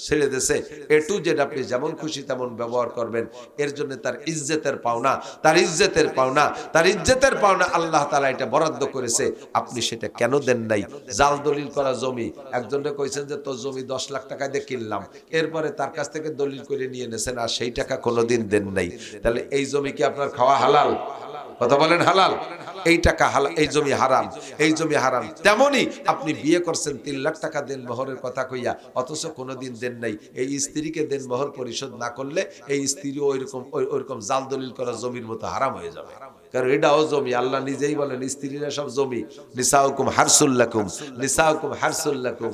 ছেড়ে দিয়েছে, এ টু জেড আপনি যেমন খুশি তেমন ব্যবহার করবেন। এর জন্য তার ইজ্জতের পাওনা, তার ইজ্জতের পাওনা, তার ইজ্জতের পাওনা আল্লাহ তাআলা এটা বরাদ্দ করেছে। আপনি সেটা কেন দেন নাই? জাল দলিল করা জমি, একজনকে কইছেন যে তোর জমি 10 লাখ টাকা দিয়ে কিনলাম, এরপরে তার কাছ থেকে দলিল করে নিয়ে নেছেন আর সেই টাকা কোনোদিন দেন নাই। তাহলে এই জমি কি আপনার খাওয়া হালাল? কথা বলেন হালাল? এই টাকা হালাল, এই জমি হারাম, এই জমি হারাম। তেমনি আপনি বিয়ে করছেন 3 লাখ টাকা দেন মোহরের কথা কইয়া, অথচ কোনোদিন দেন নাই। এই স্ত্রীকে দেন মোহর পরিশোধ না করলে এই স্ত্রী ওইরকম জাল দলিল করা জমির মতো হারাম হয়ে যাবে। কারণ এটাও জমি, আল্লাহ নিজেই বলেন স্ত্রীরা সব জমি। নিসাউকুম হারসুল লাকুম, নিসাউকুম হারসুল লাকুম,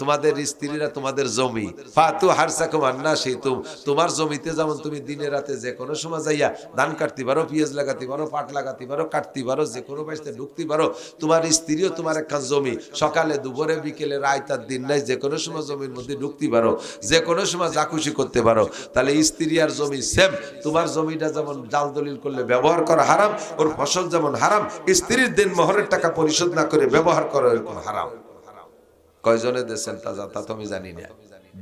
তোমাদের স্ত্রীরা তোমাদের জমি। ফাতু হারসাকুম আন্না শিতুম, তোমার জমিতে যেমন তুমি দিনে রাতে যে কোনো সময় যাইয়া ধান কাটতে পারো, পেঁয়াজ লাগাতে পারো, পাট লাগাতে পারো, কাটতে পারো, যে কোনো বাড়িতে ঢুকতে পারো, তোমার স্ত্রীও তোমার একখান জমি। সকালে দুপুরে বিকেলে রাত আর দিন নাই, যে কোনো সময় জমির মধ্যে ঢুকতে পারো, যে কোনো সময় যা খুশি করতে পারো। তাহলে স্ত্রী আর জমি সেম। তোমার জমিটা যেমন জাল দলিল করলে ব্যবহার করা হারাম, ওর ফসল যেমন হারাম, স্ত্রীর দিন মোহরের টাকা পরিশোধ না করে ব্যবহার করা এরকম হারাম। কয়জনে দেন তা তো আমি জানি না,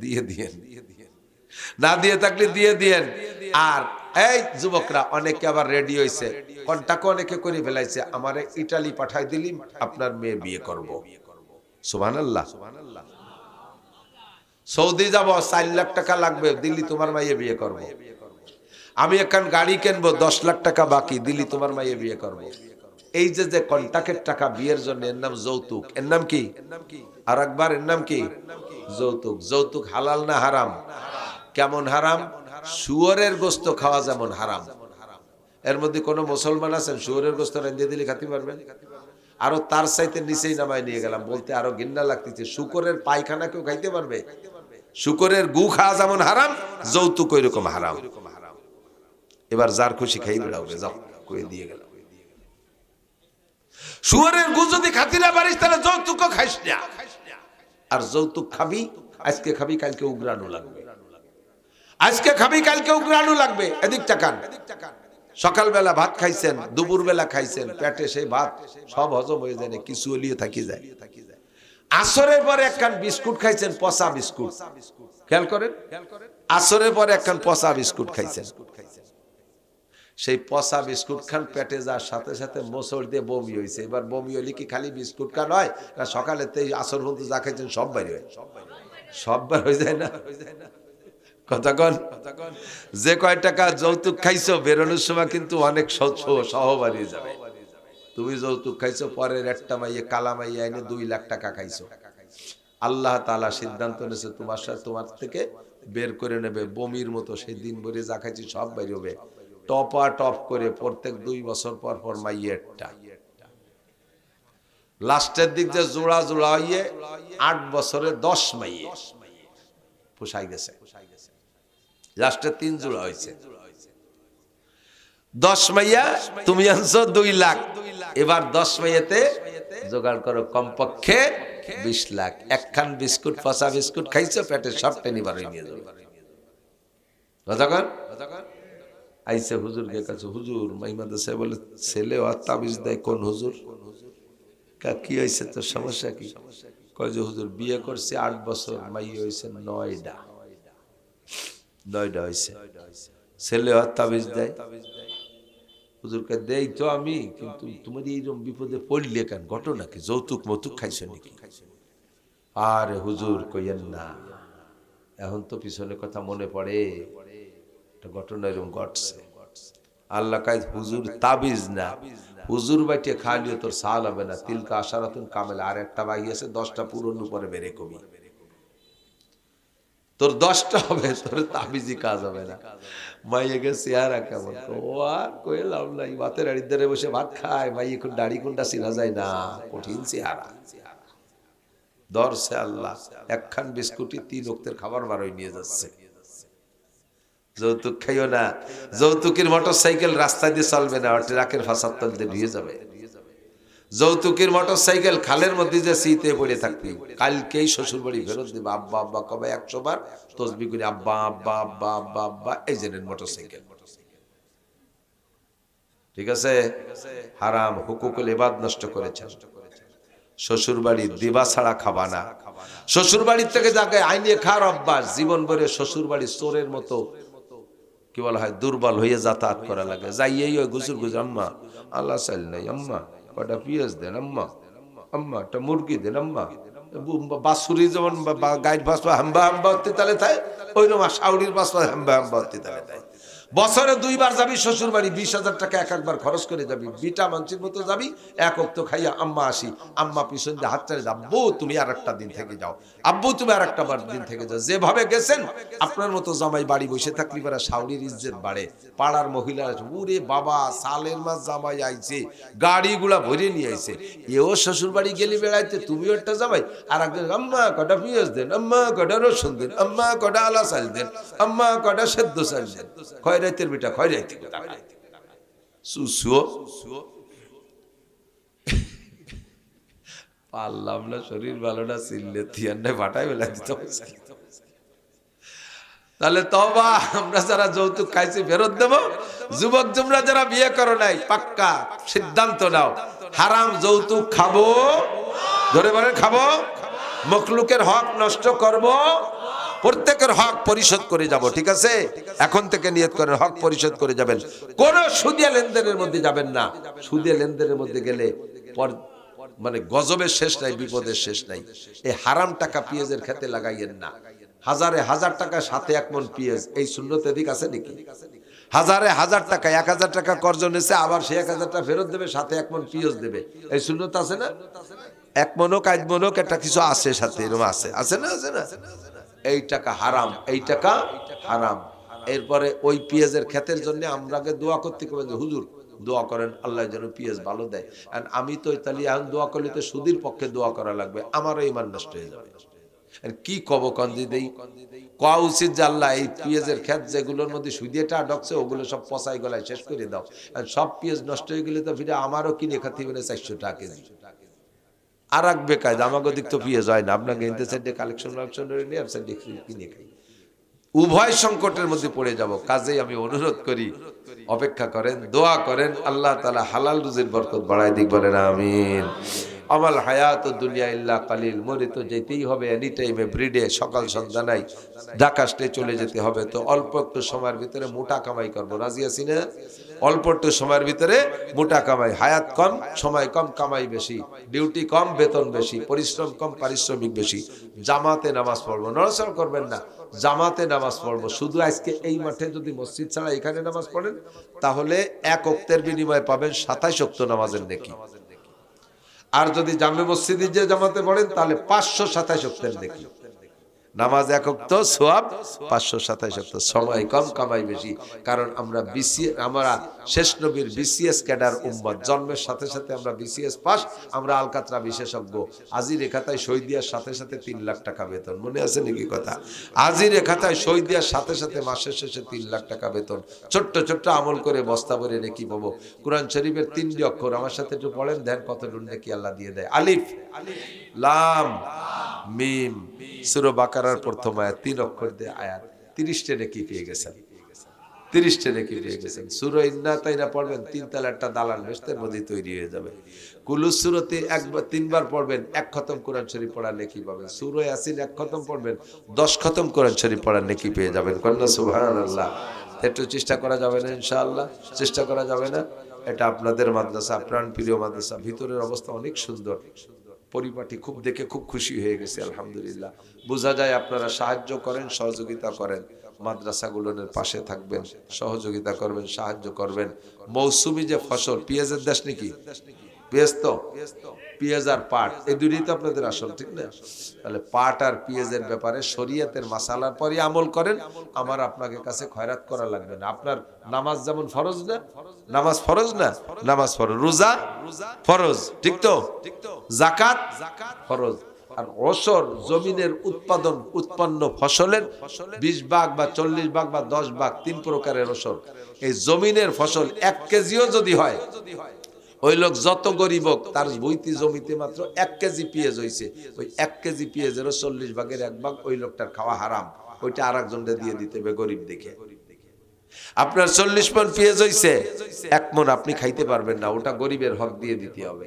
দিয়ে দিয়েন, না দিয়ে থাকলে দিয়ে দিয়েন। আর এই যুবকরা অনেকে আবার রেডি হয়েছে, কন্টাক্ট অনেকে করে ফেলাইছে, আমারে ইটালি পাঠাই দিলি আপনার মেয়ে বিয়ে করব। সুবহানাল্লাহ। সৌদি যাব 4 লাখ টাকা লাগবে, দিল্লি তোমার মাইয়ে বিয়ে করব। আমি এখন গাড়ি কিনবো 10 লাখ টাকা বাকি, দিল্লি তোমার মাইয়ে বিয়ে করব। এই যে কন্টাক্টের টাকা বিয়ের জন্য, এর নাম যৌতুক। এর নাম কি? আর একবার, এর নাম কি? যৌতুক। যৌতুক হালাল না হারাম? কেমন হারাম? শুয়োরের গোস্ত খাওয়া যেমন হারাম। এর মধ্যে কোন মুসলমান আছেন শুয়োরের গোস্ত রেঁধে দিলে খেতে পারবেন? আরো তার চাইতে নিচেই নামায় নিয়ে গেলাম, বলতে আরো ঘৃণা লাগতেছে। শুকরের পায়খানা কেউ খাইতে পারবে? শুকরের গু খাওয়া যেমন হারাম, যৌতুক ওই রকম হারাম। এবার যার খুশি খাই বেড়াবে, যাও কয়ে দিয়ে গেল। শুয়োরের গু যদি খাতি না পারিস তাহলে যৌতুকও খাইস না। আর যৌতুক খাবি, আজকে খাবি কালকে উগরানো লাগবে, আজকে খাবি কালকে উগরানো লাগবে। এদিক টাকান, সকালবেলা ভাত খাইছেন, দুপুরবেলা খাইছেন, পেটে সেই ভাত সব হজম হয়ে যায় না, কিছু হলিয়ে থাকি যায়। আসরের পরে একখান বিস্কুট খাইছেন, পচা বিস্কুট, খেয়াল করেন, আসরের পরে একখান পচা বিস্কুট খাইছেন, সেই পচা বিস্কুট খান পেটে যাওয়ার সাথে সাথে মোচড় দিয়ে বমি হয়েছে। এবার বমি হলে কি খালি বিস্কুট খান হয় না? সকালেতে আসর পর্যন্ত যা খাইছেন সব বাইরে হয়, সব বার হয়ে যায় না? কথা কন। যে কয় টাকা যৌতুক খাইছো বেরোনোর সময় কিন্তু অনেক সহ বাড়িয়ে যাবে। তুমি যৌতুক খাইছো, পরের একটা মাইয়ে কালা মাইয়া এনে 2 লাখ টাকা খাইছো। আল্লাহ তাআলা সিদ্ধান্ত নিয়েছে তোমার থেকে বের করে নেবে বমির মতো। সেই দিন ভরে যা খাইছি সব বাইরে হবে, টপা টপ করে প্রত্যেক 2 বছর পর পর মাইয়েরটা। লাস্টের দিক যে জোড়া জোড়া হইয়ে 8 বছরে 10 মাইয়ে পোষাই গেছে। লাস্টে 3 জোড়া হয়েছে, 10 মাইয়া তুমি আনছো 2 লাখ। এবার 10 মাইয়াতে জোগাড় করো কমপক্ষে 20 লাখ। একখান বিস্কুট, পচা বিস্কুট খাইছো, পেটে সব টেনি বার হয়ে নিয়ে যাবে। আইসে হুজুরকে কাছে, হুজুর মাইমাদা সাহেব বলে ছেলে আর তাবিজ দেয়। কোন হুজুর? কি হয়েছে তোর সমস্যা কি? কয় যে হুজুর বিয়ে করছে 8 বছর, মাইয়া হয়েছে 9টা হয়েছে, ছেলে আর তাবিজ দেয়। হুজুরকে দেই তো আমি, কিন্তু তোমার এইরকম বিপদে পড়লে কেন? ঘটনা কি? যৌতুক মতুক খাইছো নাকি? আরে হুজুর কইয়েন না, এখন তো পিছনে কথা মনে পড়ে, একটা ঘটনা এরকম ঘটছে। আল্লাহ কাজ হুজুর তাবিজ না, হুজুর বাইটে খালিও তোর সাল হবে না। তিলকা আশারাতুন কামেলা, আর একটা বাকি আছে 10টা পূরণ পরে বেড়ে কবি, তোর 10টা হবে, তোর তাবিজি কাজ হবে না। মাইয়ে গে চেহারা কেমন, ও আর কইলাম নাই, ভাতের আড়িদারে বসে ভাত খায়, মাই এখন দাড়ি কোনটা চিনা যায় না, কঠিন চেহারা। ধরছে আল্লাহ, একখান বিস্কুটি 3 ওয়াক্তের খাবার বারোই নিয়ে যাচ্ছে। যৌতুক খাইও না। যৌতুকের মোটরসাইকেল রাস্তা দিয়ে চলবে না, ট্রাকের ফাঁসার তল দিয়ে নিয়ে যাবে। যৌতুকের মোটরসাইকেল খালের মধ্যে যে শীতে পড়ে থাকবি, কালকেই শ্বশুর বাড়ি ফেরত দিবা। আব্বা আব্বা কবে 100 বার তসবি করে আব্বা আব্বা আব্বা আব্বা আব্বা। এই জেনের মোটরসাইকেল, ঠিক আছে? হারাম হুকুকুল ইবাদ নষ্ট করেছেন। শ্বশুর বাড়ির দিবা ছাড়া খাবা না। শ্বশুর বাড়ির থেকে যাকে আইনিয়ে খাওয়ার অভ্যাস, জীবন ভরে শ্বশুর বাড়ির চোরের মতো কি বলা হয় দুর্বল হয়ে যাতায়াত করা লাগে। যাইয়েই ওই গুজুর গুজুর, আম্মা আল্লাহ চাল নাই, আম্মা কটা পেঁয়াজ দেন, আম্মা আম্মা একটা মুরগি দেন, আম্মা বাসুরি যেমন গাইড বাসপা হাম্বা হাম্বা হতে তালে তাই, ওই রকম শাউরির বাসপা হাম্বা হাম্বা হতে তালে তাই। বছরে 2 বার যাবি শ্বশুর বাড়ি, 20,000 টাকা এক একবার খরচ করে যাবি, বিটা মানসির মতো যাবি, এক অক্ত খাইয়া আম্মা আসি, আম্মা পিছন দিয়ে হাত চালে, আব্বু তুমি আর একটা দিন থেকে যাও, আব্বু তুমি আর একটা দিন থেকে যাও। যেভাবে গেছেন আপনার মতো জামাই বাড়ি বসে থাকলি পারা শাউরির ইজ্জত বাড়ে। পাড়ার মহিলারা ওরে বাবা সালের মাস জামাই আইছে, গাড়িগুলা ভরে নিয়ে আইছে, এও শ্বশুর বাড়ি গেলি বেড়াইতে, তুমিও একটা জামাই, আর একজন আম্মা কটা পেঁয়াজ দেন, আম্মা কটা রসুন দেন, আম্মা কটা আলা চাল দেন, আম্মা কটা সেদ্ধ চাল দেন। খয়রাইতের বেটা খয়রাইতে পারলাম না, শরীর ভালো না, চিল্লে থিয়ান্নে ফাটাই বেলা দিতে। তাহলে তবা আমরা যারা যৌতুক খাইছি ফেরত দেব। যুবক তোমরা যারা বিয়ে করো নাই পাক্কা সিদ্ধান্ত নাও, হারাম যৌতুক খাবো, ধরে বলেন খাবো, মখলুকের হক নষ্ট করব, প্রত্যেকের হক পরিশোধ করে যাব। ঠিক আছে, এখন থেকে নিয়ত করেন হক পরিশোধ করে যাবেন। কোন সুদিয়া লেনদেনের মধ্যে যাবেন না। সুদিয়া লেনদেনের মধ্যে গেলে মানে গজবের শেষ নাই, বিপদের শেষ নাই। এই হারাম টাকা পেঁয়াজের খেতে লাগাইয়েন না। হাজারে হাজার টাকা সাথে 1 মণ পেঁয়াজ, এই শূন্যত এদিক আছে নাকি? হাজারে হাজার টাকা 1000 টাকা কর্জ নিয়েছে, আবার সে 1000 টাকা ফেরত দেবে, সাথে 1 মণ পেঁয়াজ দেবে, এই শূন্যত আছে না? 1 মণক 1 মণক একটা কিছু আছে সাথে, এরকম আছে, আছে না? আছে না? এই টাকা হারাম, এই টাকা হারাম। এরপরে ওই পেঁয়াজের ক্ষেতের জন্য আমরা আগে দোয়া করতে করবেন যে হুজুর দোয়া করেন আল্লাহ যেন পেঁয়াজ ভালো দেয়। আর আমি তো তাহলে এখন দোয়া করলে তো সুদীর পক্ষে দোয়া করা লাগবে, আমারও ইমান নষ্ট হয়ে যাবে। কি কব কন্দি দেই, কোয়া উচিত যে আল্লাহ এই পেঁয়াজের ক্ষেত যেগুলোর মধ্যে সুদিয়েটা ঢকছে ওগুলো সব পচাই গলায় শেষ করে দাও। আর সব পেঁয়াজ নষ্ট হয়ে গেলে তো ফিরে আমারও কিনে খাতে হবে 400 টাকা কেজি। আর এক বেকায়দা আমাকে দিক তো পেঁয়াজ হয় না, আপনাকে ইনতে সাইডে কালেকশন নিয়ে আর সাইডে কিনে খাই, উভয় সংকটের মধ্যে পড়ে যাব। কাজেই আমি অনুরোধ করি অপেক্ষা করেন, দোয়া করেন, আল্লাহ তাআলা হালাল রুজির বরকত বাড়ায় দিক, বলেন আমিন। আমাল হায়াত দুনিয়া ইল্লা কালিল, মরে তো যেতেই হবে এনি টাইম এভরিডে, সকাল সন্ধ্যা নাই, ঢাকা স্টে চলে যেতে হবে। তো অল্প একটু সময়ের ভিতরে মোটা কামাই করবো, রাজি আছি না? অল্প একটু সময়ের ভিতরে মোটা কামাই, হায়াত কম সময় কম কামাই বেশি, ডিউটি কম বেতন বেশি, পরিশ্রম কম পারিশ্রমিক বেশি। জামাতে নামাজ পড়বো, নড়াচড়া করবেন না, জামাতে নামাজ পড়বো। শুধু আজকে এই মাঠে যদি মসজিদ ছাড়া এখানে নামাজ পড়েন তাহলে 1 ওয়াক্তের বিনিময়ে পাবেন 27 ওয়াক্ত নামাজের নেকি। আর যদি জামে মসজিদে যে জামাতে পড়েন তাহলে 527 ওয়াক্তের নেকি। নামাজ 1 ওয়াক্ত সওয়াব 527 ওয়াক্ত। সময় কম কামাই বেশি, কারণ আমরা আমরা শেষ নবীর বিসিএস ক্যাডার উম্মত, জন্মের সাথে সাথে আমরা বিসিএস পাস, আমরা আলকাতরা বিশেষজ্ঞ। আজির খাতায় সই দেওয়ার সাথে সাথে 3 লাখ টাকা বেতন, মনে আছে নাকি কথা? আজির খাতায় সই দেওয়ার সাথে সাথে মাসের শেষে 3 লাখ টাকা বেতন। ছোট্ট ছোট্ট আমল করে বস্তা ভরে নেকি পাবো। কোরআন শরীফের 3টি অক্ষর আমার সাথে একটু পড়েন, দেন কত দূর নেকি আল্লাহ দিয়ে দেয়। আলিফ লাম মিম, সূরা বাকারার প্রথম আয়াত, 3 অক্ষর দিয়ে আয়াত, 30টা নেকি পেয়ে গেছেন, 30টা নেকি পেয়ে গেছেন। সূরা ইন্নাতাইনা পড়বেন, 3 তলা একটা দালান বেহেশতের মধ্যে তৈরি হয়ে যাবে। কুলু সূরাতে 3 বার পড়বেন, 1 খতম কোরআন শরীফ পড়ার নেকি পাবেন। সূরা ইয়াসিন 1 খতম পড়বেন, 10 খতম কোরআন শরীফ পড়ার নেকি পেয়ে যাবেন। কন্যা সুবহানাল্লাহ। একটু চেষ্টা করা যাবে না ইনশাআল্লাহ? চেষ্টা করা যাবে না? এটা আপনাদের মাদ্রাসা, প্রাণ প্রিয় মাদ্রাসা, ভিতরের অবস্থা অনেক সুন্দর, পরিপাটি, খুব দেখে খুব খুশি হয়ে গেছে আলহামদুলিল্লাহ। বোঝা যায় আপনারা সাহায্য করেন, সহযোগিতা করেন, মাদ্রাসাগুলোর পাশে থাকবেন, সহযোগিতা করবেন, সাহায্য করবেন। মৌসুমী যে ফসল, পেঁয়াজের দেশ নাকি? পেঁয়াজ তো, পেঁয়াজ আর পাট এই দুটোই তো আপনাদের আসল, ঠিক না? তাহলে পাট আর পেঁয়াজের ব্যাপারে শরীয়তের মাসালার পরে আমল করেন, আমার আপনাকে কাছে খয়রাত করা লাগবে না। আপনার নামাজ যেমন ফরজ না, নামাজ ফরজ না, নামাজ ফরজ, রোজা ফরজ, ঠিক তো? যাকাত ফরজ। আর ওসর জমিনের উৎপন্ন ফসলের 20 ভাগ বা 40 ভাগ বা 10 ভাগ 3 প্রকারের ওসর। এই জমিনের ফসল 1 কেজিও যদি হয়, ওই লোক যত গরিব হোক তার বইতি জমিতে মাত্র 1 কেজি পেঁয়াজ হয়েছে, ওই 1 কেজি পেঁয়াজেরও 40 ভাগের 1 ভাগ ওই লোকটার খাওয়া হারাম, ওইটা আরেকজনকে দিয়ে দিতে হবে গরিব দেখে। আপনার 40 মণ পেঁয়াজ হয়েছে, 1 মণ আপনি খাইতে পারবেন না, ওটা গরিবের হক দিয়ে দিতে হবে।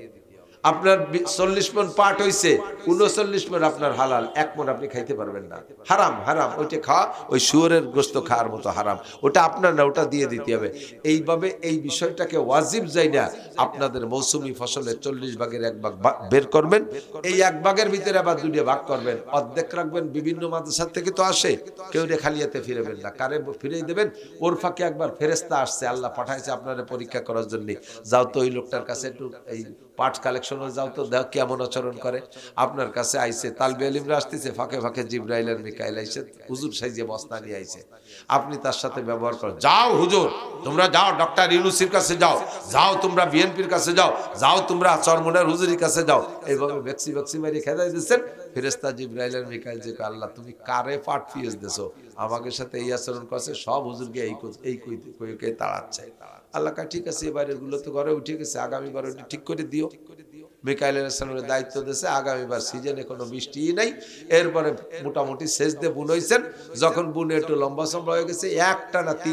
আপনার 40 মণ পাট হইছে, 39 মণ আপনার হালাল, 1 মণ আপনি খাইতে পারবেন না। হারাম, হারাম। ওইটা খাওয়া ওই শুয়োরের গোশত খাওয়ার মতো হারাম। ওটা আপনার না, ওটা দিয়ে দিতে হবে। এইভাবে এই বিষয়টাকে ওয়াজিব যাই না, আপনাদের মৌসুমি ফসলের 40 ভাগের 1 ভাগ বের করবেন। এই 1 ভাগের ভিতরে আবার 2 ভাগ করবেন, অর্ধেক রাখবেন। বিভিন্ন মাদ্রাসা থেকে তো আসে, কেউ রে খালিয়াতে ফিরেবেন না, কারে ফিরেই দেবেন। ওর ফাঁকে একবার ফেরেশতা আসছে, আল্লাহ পাঠাইছে আপনারা পরীক্ষা করার জন্য। যাও তো ওই লোকটার কাছে একটু এই পাট কালেকশনে যাও তো, দেখো কেমন আচরণ করে। আপনার কাছে আইছে, তালবে আলিমরা আসতেছে, ফাঁকে ফাঁকে জিবরাইল আর মিকাইল আইছে, হুজুর সাইজে বস্তা নিয়ে আইছে। আপনি তার সাথে ব্যবহার করেন, যাও হুজুর তোমরা যাও, ডক্টর ইউনূসের কাছে যাও, যাও তোমরা বিএনপির কাছে যাও, যাও তোমরা চরমনের হুজুরের কাছে যাও। এইভাবে বেক্সি বেক্সি মারি খেদাই দিচ্ছেন। ফেরেশতা জিবরাইল আর মিকাইল যে আল্লাহ তুমি কারে পাট পিএস দেছো, আমাকে সাথে এই আচরণ করছে, সব হুজুরকে এই কইকে তাড়াচ্ছে। আল্লাহ কয় ঠিক আছে, এবারে গুলো তো ঘরে উঠে গেছে, আগামীবার ওটা ঠিক করে দিও। মিকাইল আলাইহিস সালামের দায়িত্ব দিয়েছে, আগামীবার সিজনে কোনো বৃষ্টিই নাই। এরপরে মোটামুটি সেচ দিয়ে বুন হয়েছেন। যখন বুনে একটু লম্বা সম্বা হয়ে গেছে, একটা না